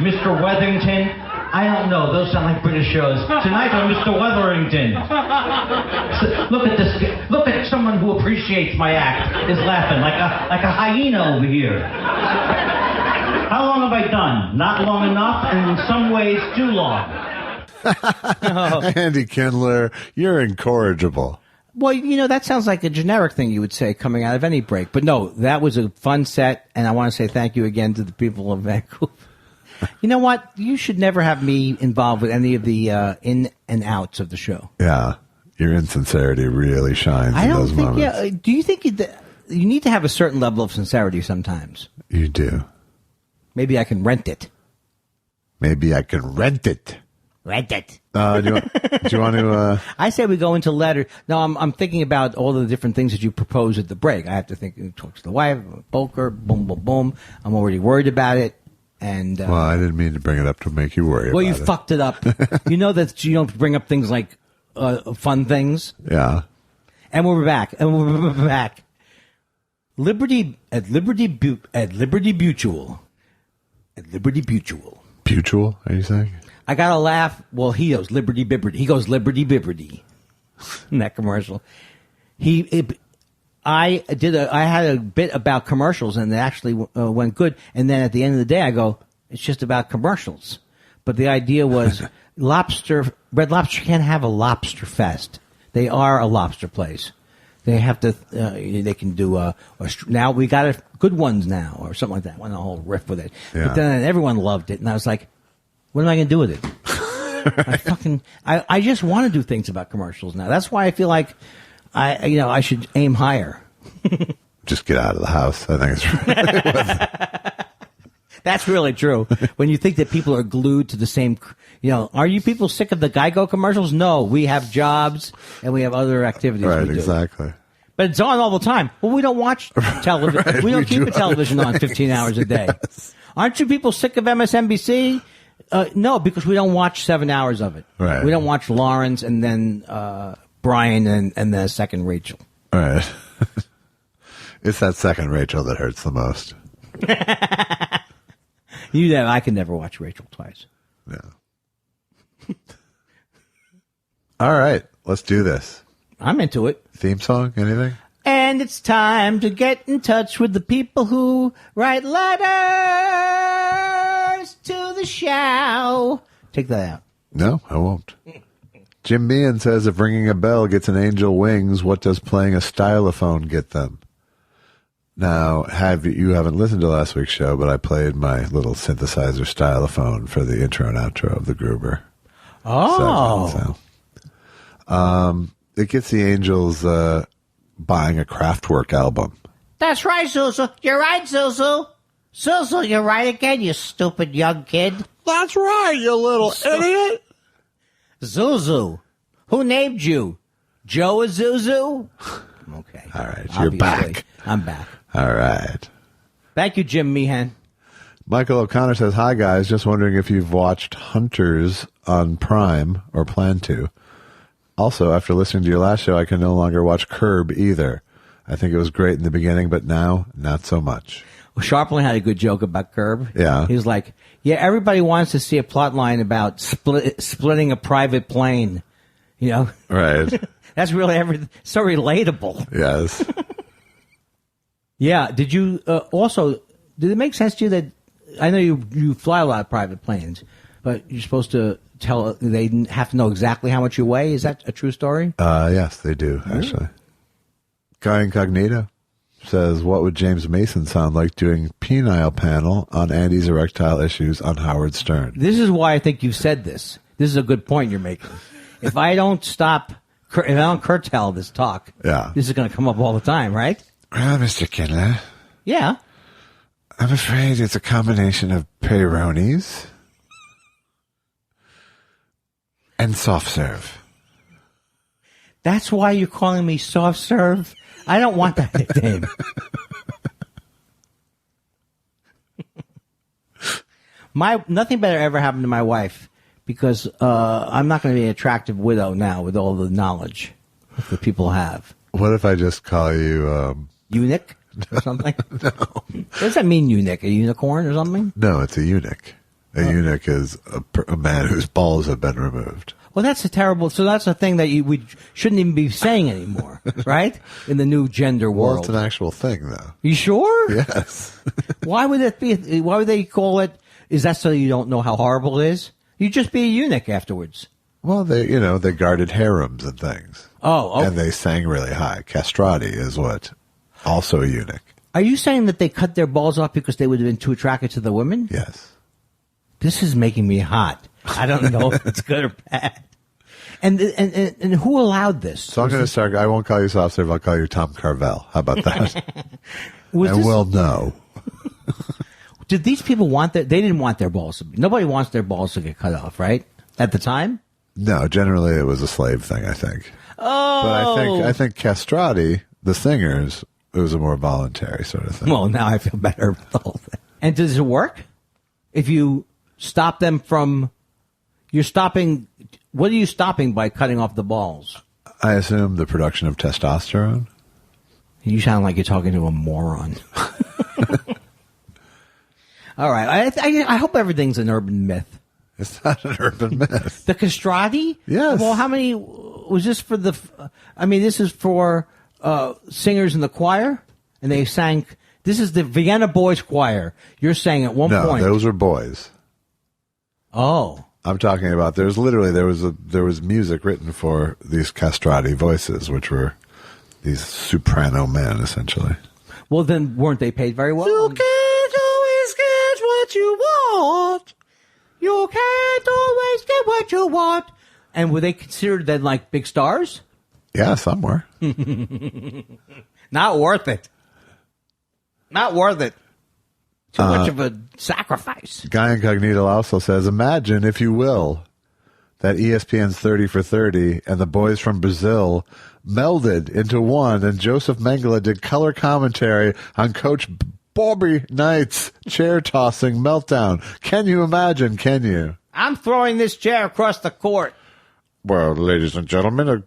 Mr. Wetherington. I don't know. Those sound like British shows. Tonight on Mr. Wetherington. Look at this. Look at someone who appreciates my act is laughing like a hyena over here. How long have I done? Not long enough, and in some ways too long. Andy Kindler, you're incorrigible. Well, that sounds like a generic thing you would say coming out of any break. But no, that was a fun set, and I want to say thank you again to the people of Vancouver. You know what? You should never have me involved with any of the in and outs of the show. Yeah, your insincerity really shines in those moments. Yeah. Do you think you need to have a certain level of sincerity sometimes? You do. Maybe I can rent it. Maybe I can rent it. Rent it. Do you want to? I say we go into letter. No, I'm thinking about all the different things that you propose at the break. I have to think, talk to the wife, poker, boom, boom, boom. I'm already worried about it. And Well, I didn't mean to bring it up to make you worry. well, you about it. fucked it up. You know that you don't bring up things like fun things. Yeah. And we're back. Liberty Mutual. Mutual, are you saying? I got to laugh. Well, he goes Liberty Bibberty. He goes Liberty Bibberty in that commercial. I had a bit about commercials, and it actually went good. And then at the end of the day, I go, it's just about commercials. But the idea was Red Lobster can't have a lobster fest. They are a lobster place. They have to. They can do now. We got good ones now, or something like that. Went a whole riff with it. Yeah. But then everyone loved it, and I was like, what am I going to do with it? I just want to do things about commercials now. That's why I feel like I should aim higher. Just get out of the house. I think it's right. That's really true. When you think that people are glued to the same, are you people sick of the Geico commercials? No, we have jobs and we have other activities. Right, we do. exactly. But it's on all the time. Well, we don't watch television. Right, we don't we keep do a television on 15 hours a day. Yes. Aren't you people sick of MSNBC? No, because we don't watch 7 hours of it. Right. We don't watch Lawrence and then Brian and then a second Rachel. All right. It's that second Rachel that hurts the most. I can never watch Rachel twice. Yeah. All right. Let's do this. I'm into it. Theme song? Anything? And it's time to get in touch with the people who write letters to the show. Take that out. No, I won't. Jim Meehan says if ringing a bell gets an angel wings, what does playing a stylophone get them? Now, you haven't listened to last week's show, but I played my little synthesizer stylophone for the intro and outro of the Gruber. Oh. segment, it gets the angels buying a Kraftwerk album. That's right, Susu. You're right, Susu. Susu, you're right again, you stupid young kid. That's right, you little idiot. Zuzu. Who named you? Joe Zuzu? Okay. All right, you're back. I'm back. All right. Thank you, Jim Meehan. Michael O'Connor says, hi, guys. Just wondering if you've watched Hunters on Prime or plan to. Also, after listening to your last show, I can no longer watch Curb either. I think it was great in the beginning, but now, not so much. Well, Sharpling had a good joke about Curb. Yeah. He was like, everybody wants to see a plot line about splitting a private plane. Right. That's really everything. So relatable. Yes. Yeah. Did you did it make sense to you that, I know you fly a lot of private planes, but you're supposed to they have to know exactly how much you weigh? Is that a true story? Yes, they do, actually. Guy Incognito says, what would James Mason sound like doing penile panel on Andy's erectile issues on Howard Stern? This is why I think you said this. This is a good point you're making. If I don't curtail this talk, this is going to come up all the time, right? Well, Mr. Kindler. Yeah. I'm afraid it's a combination of pepperonis and soft serve. That's why you're calling me soft serve? I don't want that nickname. Nothing better ever happened to my wife because I'm not going to be an attractive widow now with all the knowledge that people have. What if I just call you... eunuch or something? No. What does that mean, eunuch? A unicorn or something? No, it's a eunuch. A eunuch is a man whose balls have been removed. Well, that's that's a thing that we shouldn't even be saying anymore, right? In the new gender world. Well, it's an actual thing, though. You sure? Yes. Why would they call it? Is that so you don't know how horrible it is? You just be a eunuch afterwards. Well, they guarded harems and things. Oh, okay. And they sang really high. Castrati is what? Also a eunuch. Are you saying that they cut their balls off because they would have been too attracted to the women? Yes. This is making me hot. I don't know if it's good or bad. And who allowed this? So I'm going to start. I won't call you soft serve. I'll call you Tom Carvel. How about that? We'll know. Did these people want that? They didn't want their balls. Nobody wants their balls to get cut off, right? At the time? No, generally it was a slave thing, I think. Oh. But I think castrati, the singers, it was a more voluntary sort of thing. Well, now I feel better with the whole thing. And does it work? If you stop them from, you're stopping, what are you stopping by cutting off the balls? I assume the production of testosterone. You sound like you're talking to a moron. All right. I hope everything's an urban myth. It's not an urban myth. The castrati? Yes. Well, how many was this for this is for singers in the choir? And they sang, this is the Vienna Boys Choir. You're saying at one point. No, those were boys. Oh. I'm talking about, there was music written for these castrati voices, which were these soprano men, essentially. Well, then weren't they paid very well? You can't always get what you want. You can't always get what you want. And were they considered then like big stars? Yeah, some were. Not worth it. Not worth it. Too much of a sacrifice. Guy Incognito also says, imagine, if you will, that ESPN's 30 for 30 and the boys from Brazil melded into one, and Joseph Mengele did color commentary on Coach Bobby Knight's chair-tossing meltdown. Can you imagine, can you? I'm throwing this chair across the court. Well, ladies and gentlemen, a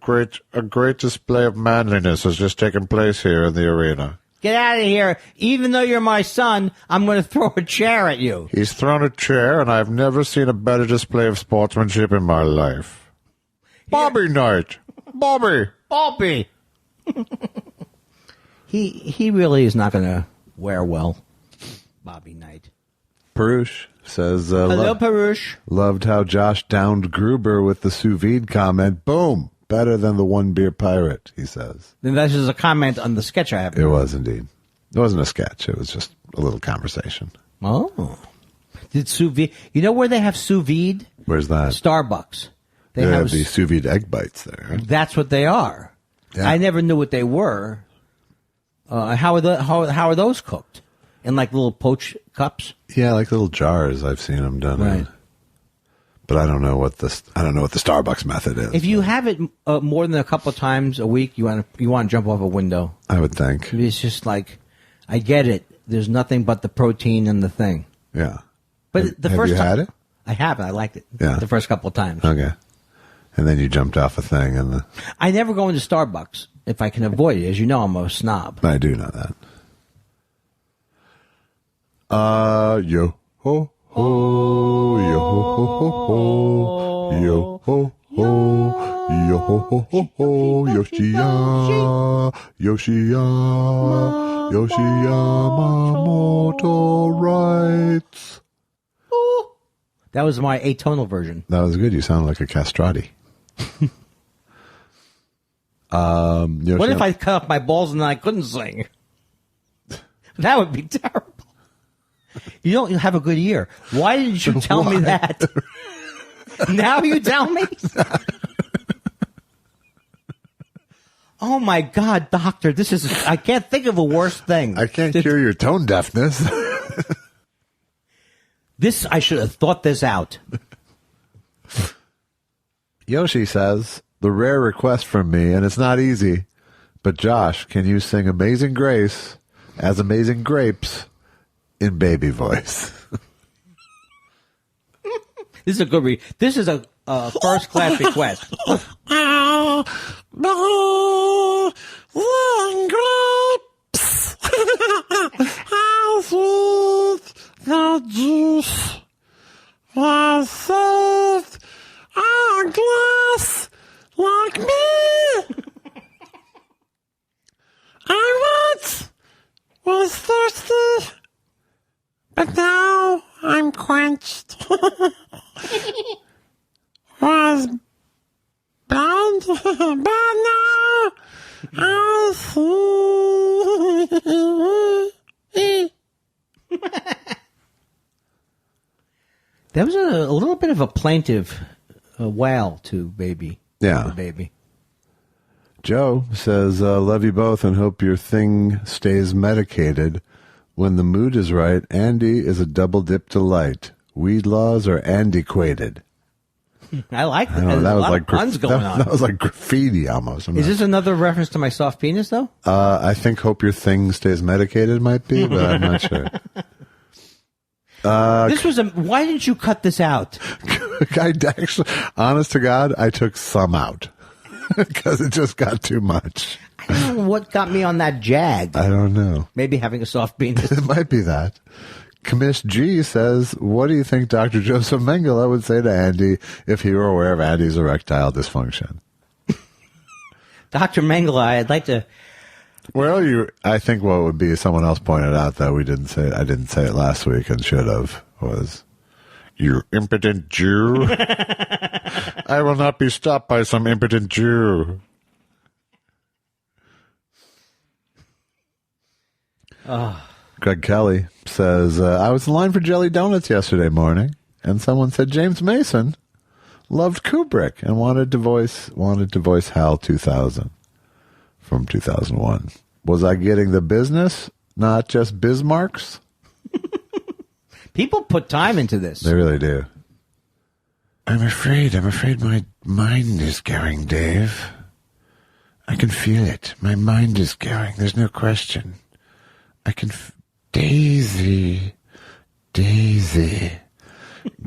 great display of manliness has just taken place here in the arena. Get out of here. Even though you're my son, I'm going to throw a chair at you. He's thrown a chair, and I've never seen a better display of sportsmanship in my life. Bobby Knight. Bobby. He really is not going to wear well. Bobby Knight. Perush says, Hello, Perush. loved how Josh downed Gruber with the sous vide comment. Boom. Better than the one beer pirate, he says. Then this is a comment on the sketch I have. It was indeed. It wasn't a sketch. It was just a little conversation. Oh. Did sous vide? You know where they have sous vide? Where's that? Starbucks. They have these sous vide egg bites there. That's what they are. Yeah. I never knew what they were. How are those cooked? In like little poach cups? Yeah, like little jars. I've seen them done. Right. But I don't know what the Starbucks method is. If you have it more than a couple of times a week, you want to jump off a window. I would think. It's just like, I get it. There's nothing but the protein in the thing. Yeah. But have you had it? I haven't. I liked it. Yeah. The first couple of times. Okay. And then you jumped off a thing, and I never go into Starbucks if I can avoid it. As you know, I'm a snob. I do know that. Yo ho ho, yo ho ho ho, yo ho ho, yo ho ho ho ho, Yoshiya, Yoshiyamamoto writes. That was my atonal version. That was good. You sound like a castrati. What if I cut off my balls and then I couldn't sing? That would be terrible. You don't have a good ear. Why didn't you tell me that? Now you tell me? Oh my God, doctor, I can't think of a worse thing. I can't cure your tone deafness. I should have thought this out. Yoshi says, the rare request from me, and it's not easy, but Josh, can you sing Amazing Grace as Amazing Grapes in baby voice? This is a good this is a first class request. Grapes. How sweet the juice was saved a glass like me. I once was thirsty, but now I'm quenched. Was blind, but now I see. There was a little bit of a plaintive wail to baby. Yeah. The baby. Joe says, love you both and hope your thing stays medicated. when the mood is right, Andy is a double-dip delight. Weed laws are antiquated. I like that. I know, There's that a was lot like of puns going on. That was like graffiti almost. Is this another reference to my soft penis, though? I think "Hope Your Thing Stays Medicated" might be, but I'm not sure. This was why didn't you cut this out? I actually, honest to God, I took some out because it just got too much. I don't know what got me on that jag. I don't know. Maybe having a soft penis. It might be that. Commiss G says, what do you think Dr. Joseph Mengele would say to Andy if he were aware of Andy's erectile dysfunction? Dr. Mengele, I'd like to... Well, I think what would be, someone else pointed out that I didn't say it last week and should have, was, you impotent Jew. I will not be stopped by some impotent Jew. Greg Kelly says, I was in line for jelly donuts yesterday morning, and someone said James Mason loved Kubrick and wanted to voice HAL 2000 from 2001. Was I getting the business, not just Bismarck's? People put time into this. They really do. I'm afraid my mind is going, Dave. I can feel it. My mind is going. There's no question. I can... Daisy,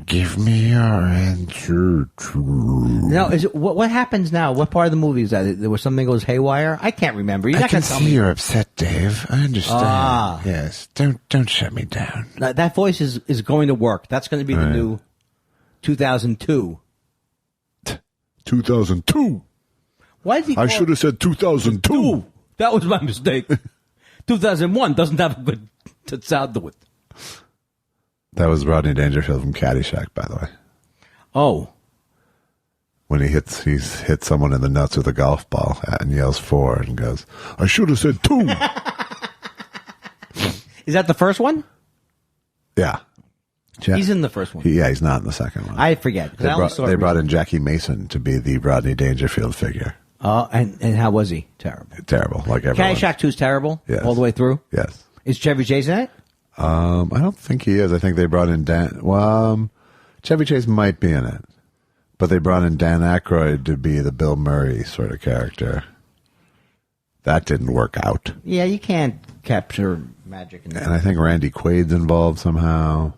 give me your answer. No, is it what happens now? What part of the movie is that? There was something goes haywire. I can't remember. You're I not can gonna tell see me. you're upset, Dave. I understand. Ah. Yes, don't shut me down. That voice is going to work. That's going to be the new 2002. 2002. Why did he? I should have said 2002. That was my mistake. 2001 doesn't have a good sound to it. That was Rodney Dangerfield from Caddyshack, by the way. Oh. When he's hit someone in the nuts with a golf ball and yells 4 and goes, I should have said 2. Is that the first one? Yeah. He's in the first one. He's not in the second one. I forget. They brought in Jackie Mason to be the Rodney Dangerfield figure. Oh, and how was he? Terrible. Terrible, like everyone. Caddyshack 2 is terrible? Yes. All the way through? Yes. Is Chevy Chase in it? I don't think he is. I think they brought in Chevy Chase might be in it. But they brought in Dan Aykroyd to be the Bill Murray sort of character. That didn't work out. Yeah, you can't capture magic in that. And I think Randy Quaid's involved somehow.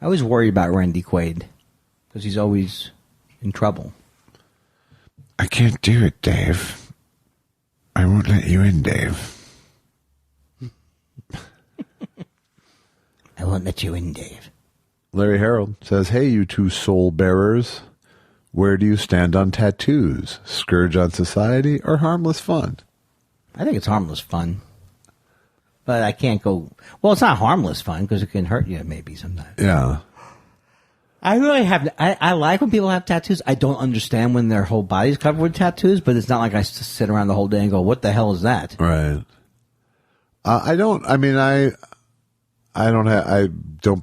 I always worry about Randy Quaid because he's always in trouble. I can't do it, Dave. I won't let you in, Dave. I won't let you in, Dave. Larry Harold says, hey, you two soul bearers. Where do you stand on tattoos? Scourge on society or harmless fun? I think it's harmless fun. But I can't go... Well, it's not harmless fun because it can hurt you maybe sometimes. Yeah. I really have... I like when people have tattoos. I don't understand when their whole body's covered with tattoos, but it's not like I sit around the whole day and go, what the hell is that? Right. I don't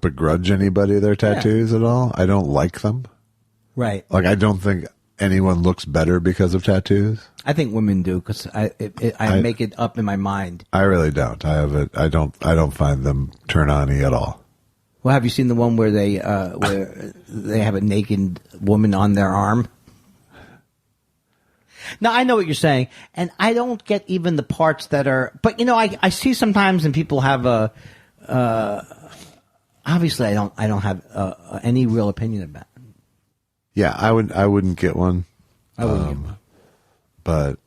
begrudge anybody their tattoos at all. I don't like them. Right. Like, I don't think anyone looks better because of tattoos. I think women do because I make it up in my mind. I really don't. I don't find them turn on-y at all. Well, have you seen the one where they have a naked woman on their arm? Now, I know what you're saying, and I don't get even the parts that are... But, I see sometimes, and people have a... obviously, I don't have any real opinion about it. Yeah, I wouldn't get one. I wouldn't get one. But...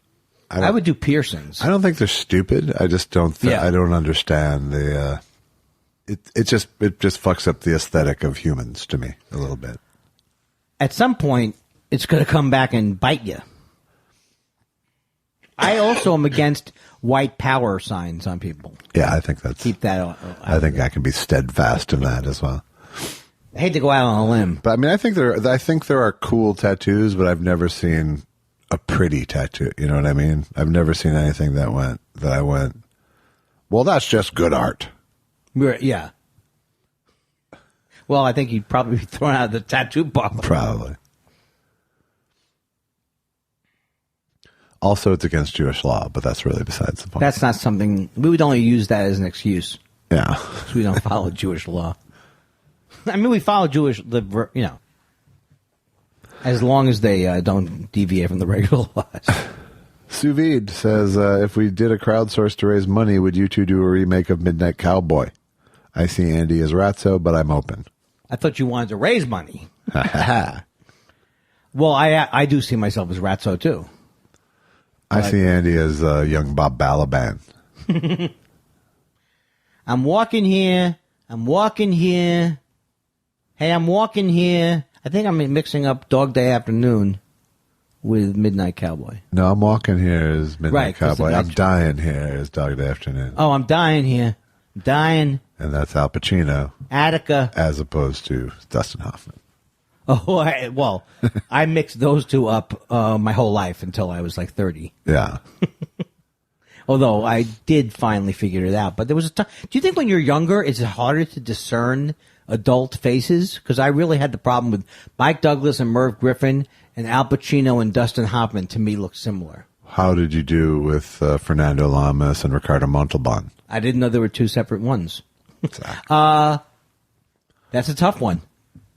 I would do piercings. I don't think they're stupid. I just don't... I don't understand the... It just fucks up the aesthetic of humans to me a little bit. At some point, it's going to come back and bite you. I also am against white power signs on people. Yeah, I think that's... Keep that... I think I can be steadfast in that as well. I hate to go out on a limb. But I mean, I think there are cool tattoos, but I've never seen a pretty tattoo. You know what I mean? I've never seen anything that I went, well, that's just good art. Yeah. Well, I think you'd probably be thrown out of the tattoo parlor. Probably. Also, it's against Jewish law, but that's really besides the point. That's not something... We would only use that as an excuse. Yeah. So we don't follow Jewish law. I mean, we follow Jewish, as long as they don't deviate from the regular laws. Sous Vide says, if we did a crowdsource to raise money, would you two do a remake of Midnight Cowboy? I see Andy as Ratso, but I'm open. I thought you wanted to raise money. Well, I do see myself as Ratso, too. I see Andy as young Bob Balaban. I'm walking here. Hey, I'm walking here. I think I'm mixing up Dog Day Afternoon with Midnight Cowboy. No, I'm walking here as Midnight Right, 'cause Cowboy. the I'm next- dying here as Dog Day Afternoon. Oh, I'm dying here. I'm dying. And that's Al Pacino, Attica. as opposed to Dustin Hoffman. Oh, I mixed those two up my whole life until I was like 30. Yeah. Although I did finally figure it out. But there was a time. Do you think when you're younger, it's harder to discern adult faces? Because I really had the problem with Mike Douglas and Merv Griffin, and Al Pacino and Dustin Hoffman to me look similar. How did you do with Fernando Lamas and Ricardo Montalban? I didn't know there were two separate ones. Exactly. That's a tough one.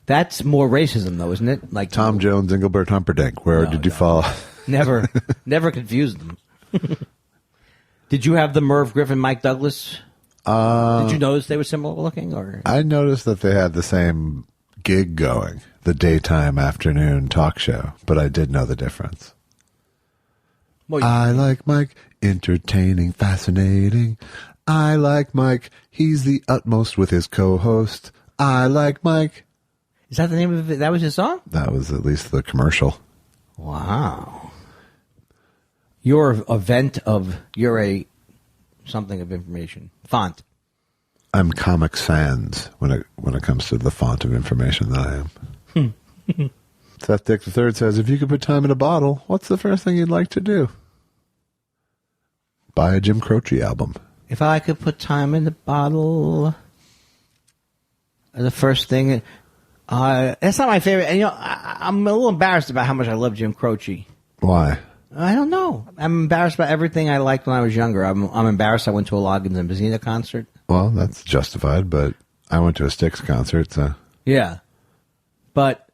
That's more racism, though, isn't it? Like Tom Jones, Engelbert Humperdinck. Where did you fall? Never confused them. Did you have the Merv Griffin, Mike Douglas? Did you notice they were similar looking? Or I noticed that they had the same gig going, the daytime afternoon talk show, but I did know the difference. well, I like Mike, entertaining, fascinating. I like Mike, he's the utmost with his co-host. I like Mike. is that the name of it? That was his song? That was at least the commercial. Wow. You're a something of information. Font. I'm Comic Sans when it comes to the font of information that I am. Seth Dick III says, if you could put time in a bottle, what's the first thing you'd like to do? Buy a Jim Croce album. If I could put time in the bottle, the first thing, that's not my favorite. And, I'm a little embarrassed about how much I love Jim Croce. Why? I don't know. I'm embarrassed about everything I liked when I was younger. I'm embarrassed I went to a Loggins and Bazzina concert. Well, that's justified, but I went to a Styx concert, so... Yeah. But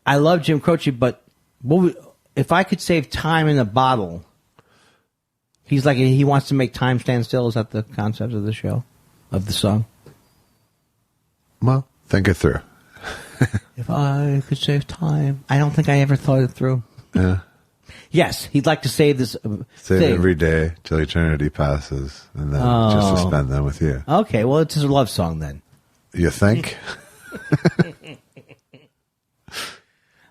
I love Jim Croce, but if I could save time in a bottle, he's like, he wants to make time stand still. Is that the concept of the show, of the song? Well, think it through. If I could save time. I don't think I ever thought it through. Yeah. Yes, he'd like to save this Save thing. every day till eternity passes, and then just to spend them with you. Okay, well, it's a love song then. You think?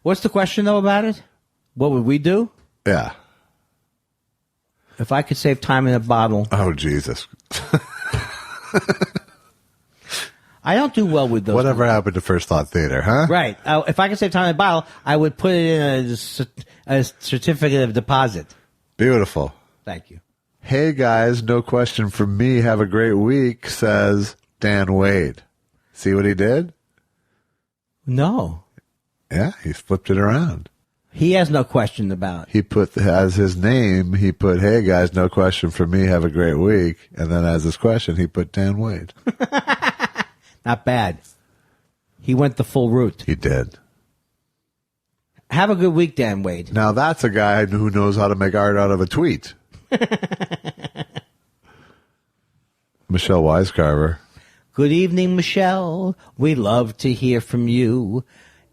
What's the question, though, about it? What would we do? Yeah. If I could save time in a bottle. Oh, Jesus. I don't do well with those. Whatever happened to First Thought Theater, huh? Right. If I could save time in a bottle, I would put it in a certificate of deposit. Beautiful. Thank you. Hey, guys, no question from me. Have a great week, says Dan Wade. See what he did? No. Yeah, he flipped it around. He has no question about it. He put, as his name, he put, hey, guys, no question from me. Have a great week. And then as his question, he put Dan Wade. Not bad. He went the full route. He did. Have a good week, Dan Wade. Now that's a guy who knows how to make art out of a tweet. Michelle Wisecarver. Good evening, Michelle. We love to hear from you.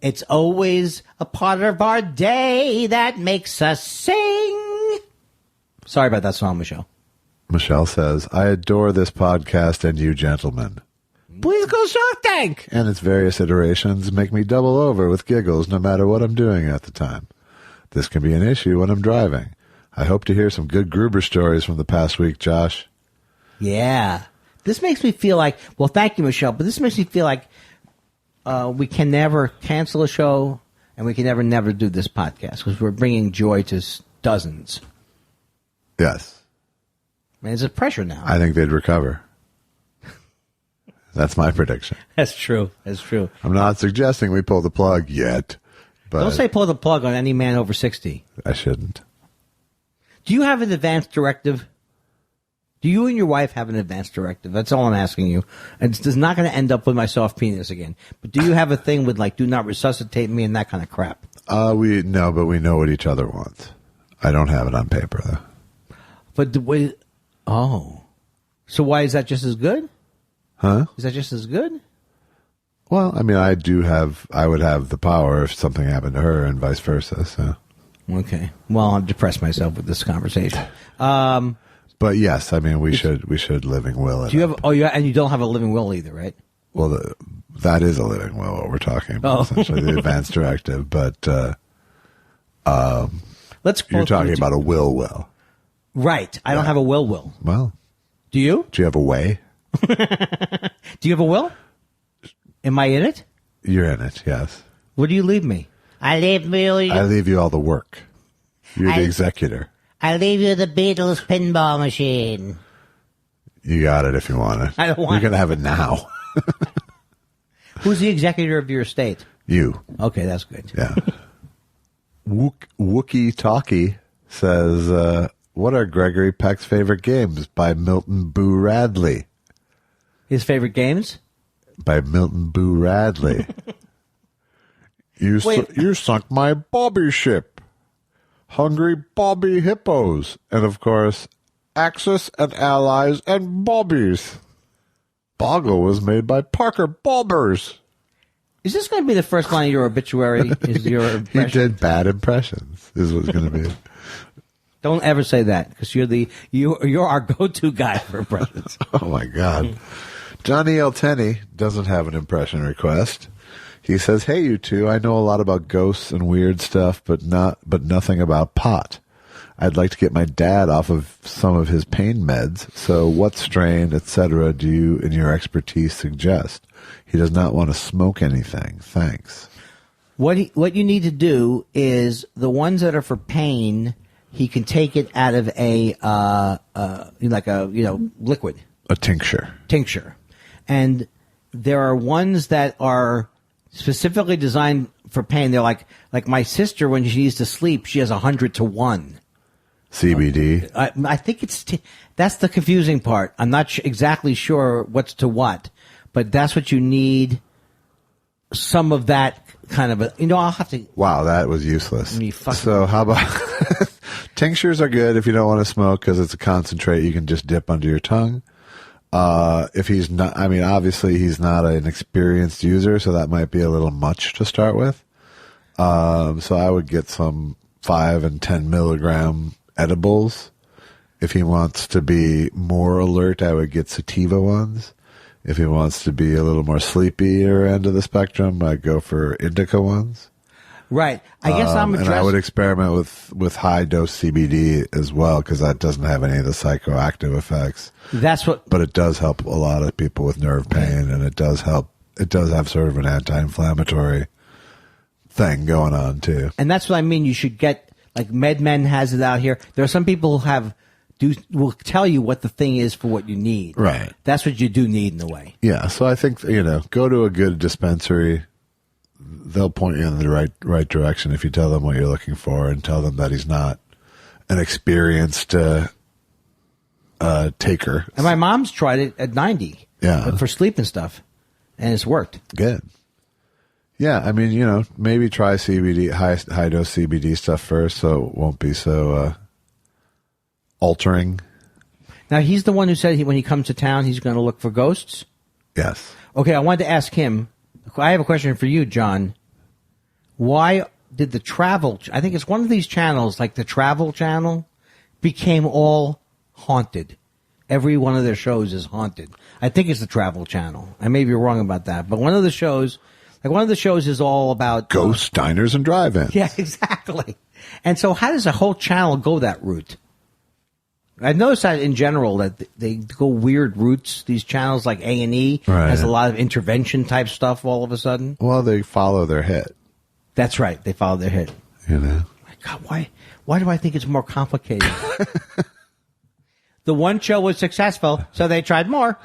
It's always a part of our day that makes us sing. Sorry about that song, Michelle. Michelle says, I adore this podcast and you gentlemen. Please go Shark Tank. And its various iterations make me double over with giggles no matter what I'm doing at the time. This can be an issue when I'm driving. I hope to hear some good Gruber stories from the past week, Josh. Yeah. This makes me feel like, well, thank you, Michelle, but this makes me feel like we can never cancel a show and we can never do this podcast because we're bringing joy to dozens. Yes. Man, it's a pressure now. I think they'd recover. That's my prediction. That's true. That's true. I'm not suggesting we pull the plug yet, but Don't say pull the plug on any man over 60. I shouldn't. Do you have an advance directive? Do you and your wife have an advance directive? That's all I'm asking you. It's not going to end up with my soft penis again. But do you have a thing with, like, do not resuscitate me and that kind of crap? But we know what each other wants. I don't have it on paper, though. But the way... Oh. So why is that just as good? Huh? Is that just as good? Well, I mean, I would have the power if something happened to her and vice versa, so... Okay. Well, I'm depressed myself with this conversation. But yes, I mean, we should living will it. Do you have? Oh, yeah, and you don't have a living will either, right? Well, that is a living will. What we're talking about, essentially, the advance directive. But you're talking about a will. Right. I don't have a will. Well, do you? Do you have a way? Do you have a will? Am I in it? You're in it. Yes. What do you leave me? I leave you all the work. You're the executor. I leave you the Beatles pinball machine. You got it if you want it. I don't want You're going to have it now. Who's the executor of your estate? You. Okay, that's good. Yeah. Wookie Talkie says, what are Gregory Peck's favorite games? By Milton Boo Radley. His favorite games? By Milton Boo Radley. You sunk my Bobby ship. Hungry Bobby Hippos. And, of course, Axis and Allies and Bobbies. Boggle was made by Parker Bobbers. Is this going to be the first line of your obituary? Is your impression? He did bad impressions, is what's going to be. Don't ever say that, because you're our go-to guy for impressions. Oh, my God. Johnny L. Tenney doesn't have an impression request. He says, hey, you two, I know a lot about ghosts and weird stuff, but nothing about pot. I'd like to get my dad off of some of his pain meds. So what strain, etc., do you, in your expertise, suggest? He does not want to smoke anything. Thanks. What you need to do is the ones that are for pain, he can take it out of a liquid. A tincture. And there are ones that are specifically designed for pain. They're like my sister, when she needs to sleep, she has 100 to 1. CBD. I think that's the confusing part. I'm not exactly sure what's to what, but that's what you need. Some of that kind of I'll have to. Wow, that was useless. So how about tinctures are good if you don't want to smoke because it's a concentrate you can just dip under your tongue. If he's not, I mean, obviously he's not an experienced user, so that might be a little much to start with. So I would get some 5 and 10 milligram edibles. If he wants to be more alert, I would get sativa ones. If he wants to be a little more sleepier end of the spectrum, I'd go for indica ones. Right. I guess and I would experiment with high dose CBD as well because that doesn't have any of the psychoactive effects. But it does help a lot of people with nerve pain, and it does help. It does have sort of an anti-inflammatory thing going on too. And that's what I mean. You should get, like, MedMen has it out here. There are some people who will tell you what the thing is for what you need. Right. That's what you do need in a way. Yeah. So I think go to a good dispensary. They'll point you in the right direction if you tell them what you're looking for and tell them that he's not an experienced taker. And my mom's tried it at 90. Yeah. For sleep and stuff, and it's worked. Good. Yeah, I mean, maybe try CBD, high dose CBD stuff first, so it won't be so altering. Now, he's the one who said when he comes to town, he's going to look for ghosts. Yes. Okay, I wanted to ask him. I have a question for you, John. Why did the travel? I think it's one of these channels, like the Travel Channel, became all haunted. Every one of their shows is haunted. I think it's the Travel Channel. I may be wrong about that, but one of the shows is all about ghosts, diners, and drive-ins. Yeah, exactly. And so, how does a whole channel go that route? I've noticed that in general that they go weird routes. These channels like A&E has a lot of intervention type stuff. All of a sudden, well, they follow their hit. That's right. They follow their hit. My God, why do I think it's more complicated? The one show was successful, so they tried more.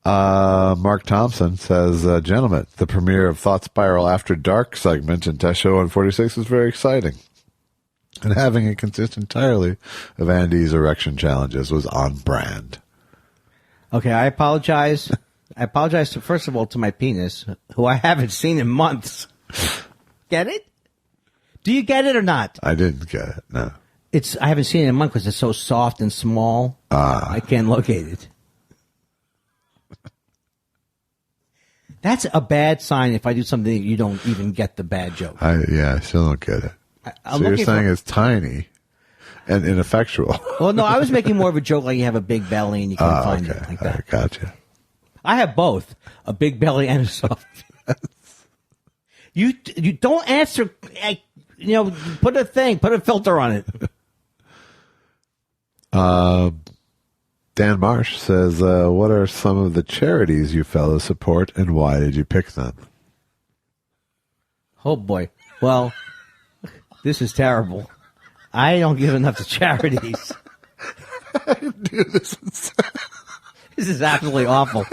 Mark Thompson says, gentlemen, the premiere of Thought Spiral After Dark segment in Test Show 146 is very exciting. And having it consist entirely of Andy's erection challenges was on brand. Okay, I apologize. I apologize to, first of all, to my penis, who I haven't seen in months. Get it? Do you get it or not? I didn't get it, no. I haven't seen it in a month because it's so soft and small. I can't locate it. That's a bad sign if I do something that you don't even get the bad joke. I still don't get it. So you're saying it's tiny and ineffectual. Well, no, I was making more of a joke like you have a big belly and you can't find okay. it like that. I gotcha. I have both, a big belly and a soft. You don't answer, put a filter on it. Dan Marsh says, what are some of the charities you fellows support and why did you pick them? Oh, boy. Well, this is terrible. I don't give enough to charities. I knew this was... This is absolutely awful.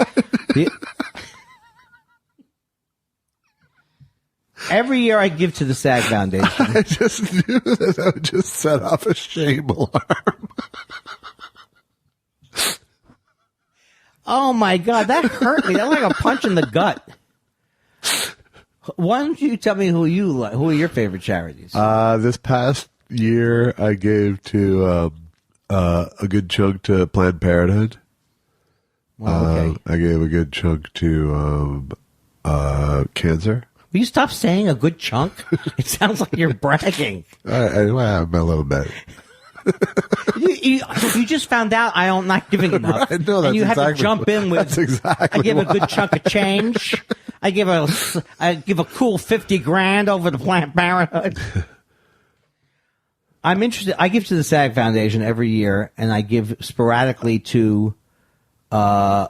Every year I give to the SAG Foundation. I just knew that would just set off a shame alarm. Oh, my God. That hurt me. That was like a punch in the gut. Why don't you tell me who are your favorite charities? This past year, I gave to a good chunk to Planned Parenthood. Well, okay. I gave a good chunk to cancer. Will you stop saying a good chunk? It sounds like you're bragging. I'm a little bit. You just found out I'm not giving enough. Right, no, and you exactly, have to jump in with, that's exactly I give why. a good chunk of change. I give a cool $50,000 over to Planned Parenthood. I'm interested. I give to the SAG Foundation every year, and I give sporadically to Red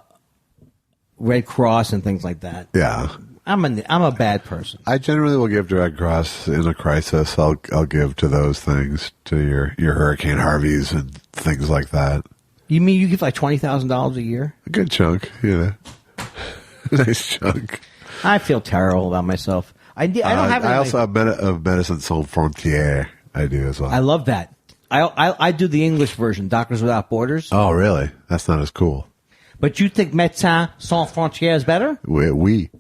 Cross and things like that. Yeah. I'm a bad person. I generally will give to Red Cross in a crisis. I'll give to those things, to your Hurricane Harveys and things like that. You mean you give like $20,000 a year? A good chunk, nice chunk. I feel terrible about myself. I don't have. I also have Medicine Sans Frontières. I do as well. I love that. I do the English version, Doctors Without Borders. Oh, really? That's not as cool. But you think Médecins Sans Frontières is better? Oui.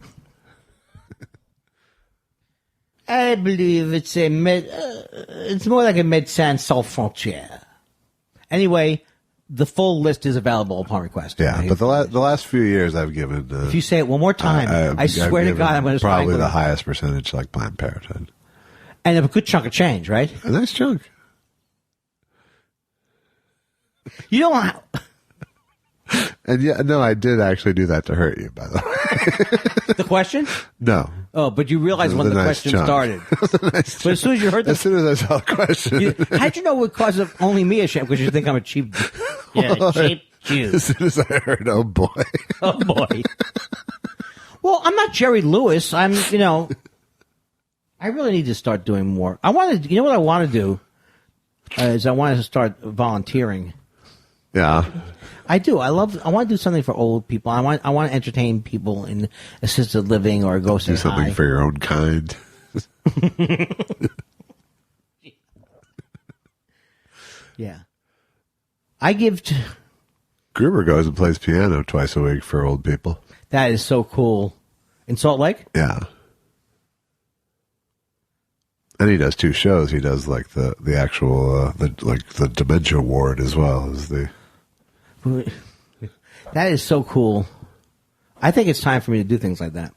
I believe it's it's more like a Médecins Sans Frontières. Anyway, the full list is available upon request. Yeah, right? but the last few years I've given. If you say it one more time, I swear to God, I'm going to probably the highest percentage, like Planned Parenthood, and a good chunk of change, right? A nice chunk. You don't. And yeah, no, I did actually do that to hurt you, by the way. The question? No. Oh, but you realized when the nice question chunk. started. But as soon as you heard as soon as I saw the question, how'd you know it would cause only me a shame? Because you think I'm a cheap, cheap Jew. As soon as I heard, oh boy, oh boy. Well, I'm not Jerry Lewis. I really need to start doing more. What I want to do is I want to start volunteering. Yeah. I do. I want to do something for old people. I want to entertain people in assisted living or go say do something hi. for your own kind. Yeah. I give to... Gruber goes and plays piano twice a week for old people. That is so cool. In Salt Lake? Yeah. And he does 2 shows. He does like the actual the dementia ward as well as the. That is so cool. I think it's time for me to do things like that.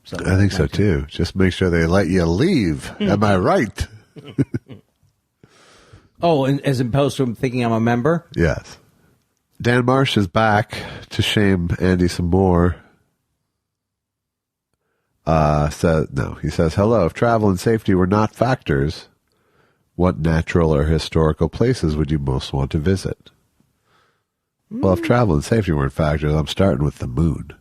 So I think so too. Just make sure they let you leave. Am I right? Oh, and as opposed to thinking I'm a member? Yes. Dan Marsh is back to shame Andy some more. He says, hello, if travel and safety were not factors, what natural or historical places would you most want to visit? Well, if travel and safety weren't factors, I'm starting with the moon.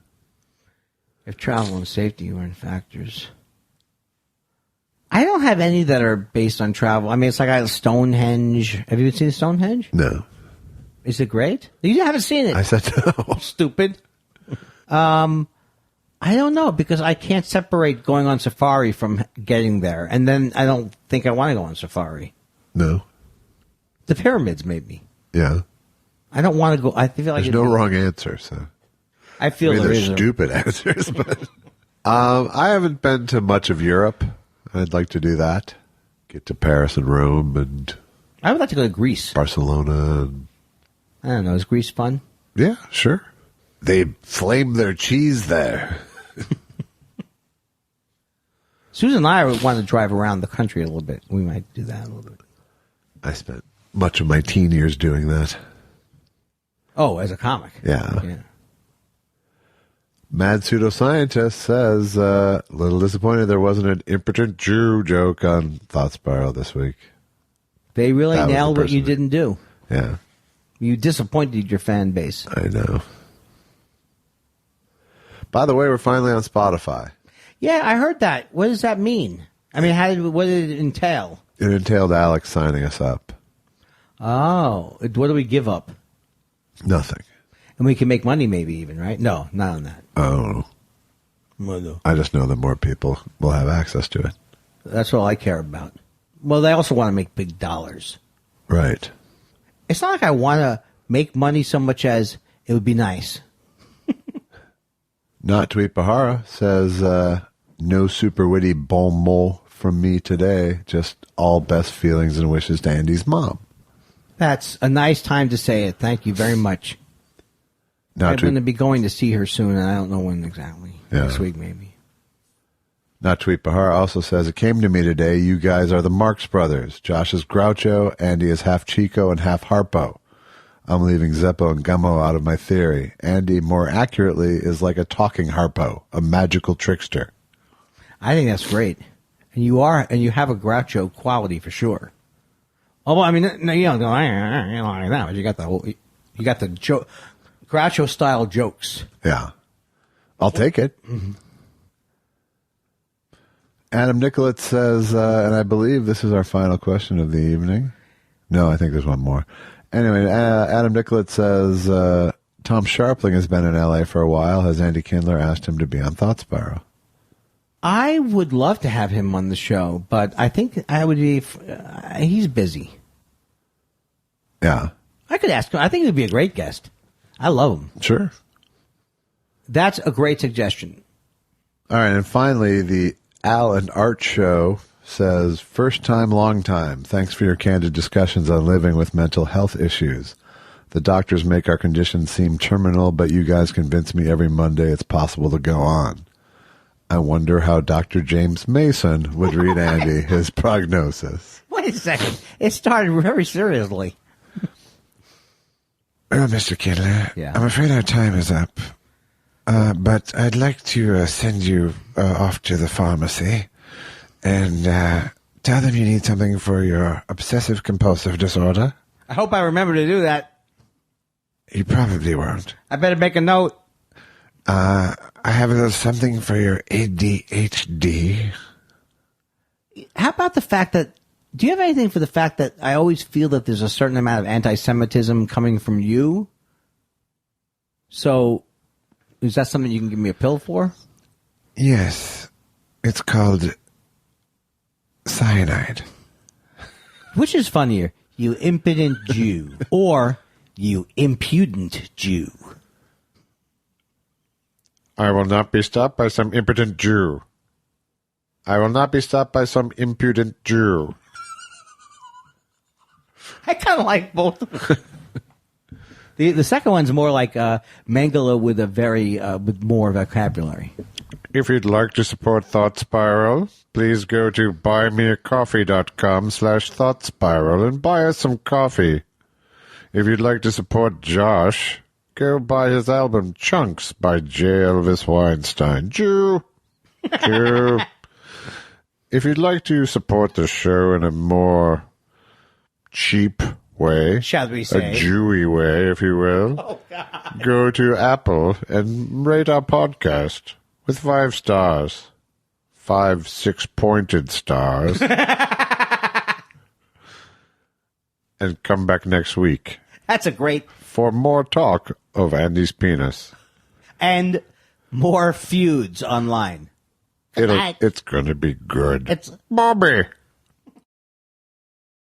If travel and safety weren't factors. I don't have any that are based on travel. I mean, it's like I have Stonehenge. Have you seen Stonehenge? No. Is it great? You haven't seen it. I said no. Stupid. I don't know, because I can't separate going on safari from getting there. And then I don't think I want to go on safari. No. The pyramids, maybe. Yeah. I don't want to go. I feel like There's no wrong answer, so. I feel there there's is stupid answers, but I haven't been to much of Europe. I'd like to do that. Get to Paris and Rome and I would like to go to Greece. Barcelona. And, I don't know. Is Greece fun? yeah, sure. They flame their cheese there. Susan and I want to drive around the country a little bit. We might do that a little bit. I spent much of my teen years doing that. Oh, as a comic. Yeah. Mad Pseudoscientist says, a little disappointed there wasn't an impotent Jew joke on Thought Spiral this week. They really That was nailed the what you person didn't do. Yeah, You disappointed your fan base. I know. By the way, we're finally on Spotify. Yeah, I heard that. What does that mean? I mean, what did it entail? It entailed Alex signing us up. Oh, what do we give up? Nothing. And we can make money maybe even, right? No, not on that. Oh. Well, no. I just know that more people will have access to it. That's all I care about. Well, they also want to make big dollars. Right. It's not like I want to make money so much as it would be nice. Not Tweet Bahara says, no super witty bon mot from me today. Just all best feelings and wishes to Andy's mom. That's a nice time to say it. Thank you very much. Not I'm going to be going to see her soon, and I don't know when exactly. Yeah. Next week, maybe. Not Tweet Bahara also says, it came to me today, you guys are the Marx Brothers. Josh is Groucho, Andy is half Chico and half Harpo. I'm leaving Zeppo and Gummo out of my theory. Andy, more accurately, is like a talking Harpo, a magical trickster. I think that's great. And you have a Groucho quality for sure. Oh, well, I mean, no, you don't go like that, but you got the Groucho style jokes. Yeah. I'll take it. Mm-hmm. Adam Nicollet says, and I believe this is our final question of the evening. No, I think there's one more. Anyway, Adam Nicollet says, Tom Sharpling has been in L.A. for a while. Has Andy Kindler asked him to be on Thought Spiral? I would love to have him on the show, but I think I would be. He's busy. Yeah. I could ask him. I think he'd be a great guest. I love him. Sure. That's a great suggestion. All right, and finally, the Al and Art Show says, first time, long time. Thanks for your candid discussions on living with mental health issues. The doctors make our condition seem terminal, but you guys convince me every Monday it's possible to go on. I wonder how Dr. James Mason would read Andy, his prognosis. Wait a second. It started very seriously. Well, Mr. Kindler, Yeah. I'm afraid our time is up. But I'd like to send you off to the pharmacy and tell them you need something for your obsessive-compulsive disorder. I hope I remember to do that. You probably won't. I better make a note. I have a little something for your ADHD. How about the fact that, do you have anything for the fact that I always feel that there's a certain amount of anti-Semitism coming from you? So, is that something you can give me a pill for? Yes. It's called cyanide. Which is funnier, you impudent Jew or you impudent Jew? I will not be stopped by some impotent Jew. I will not be stopped by some impudent Jew. I kind of like both of them. The second one's more like Mangala with with more vocabulary. If you'd like to support Thought Spiral, please go to buymeacoffee.com/Thought Spiral and buy us some coffee. If you'd like to support Josh, go buy his album Chunks by J. Elvis Weinstein. Jew. Jew. If you'd like to support the show in a more cheap way, Shall we say? a Jewy way, if you will, Oh, God. go to Apple and rate our podcast with 5 stars. 5 6-pointed stars. And come back next week That's a great, for more talk of Andy's penis. and more feuds online. It's going to be good. It's Bobby!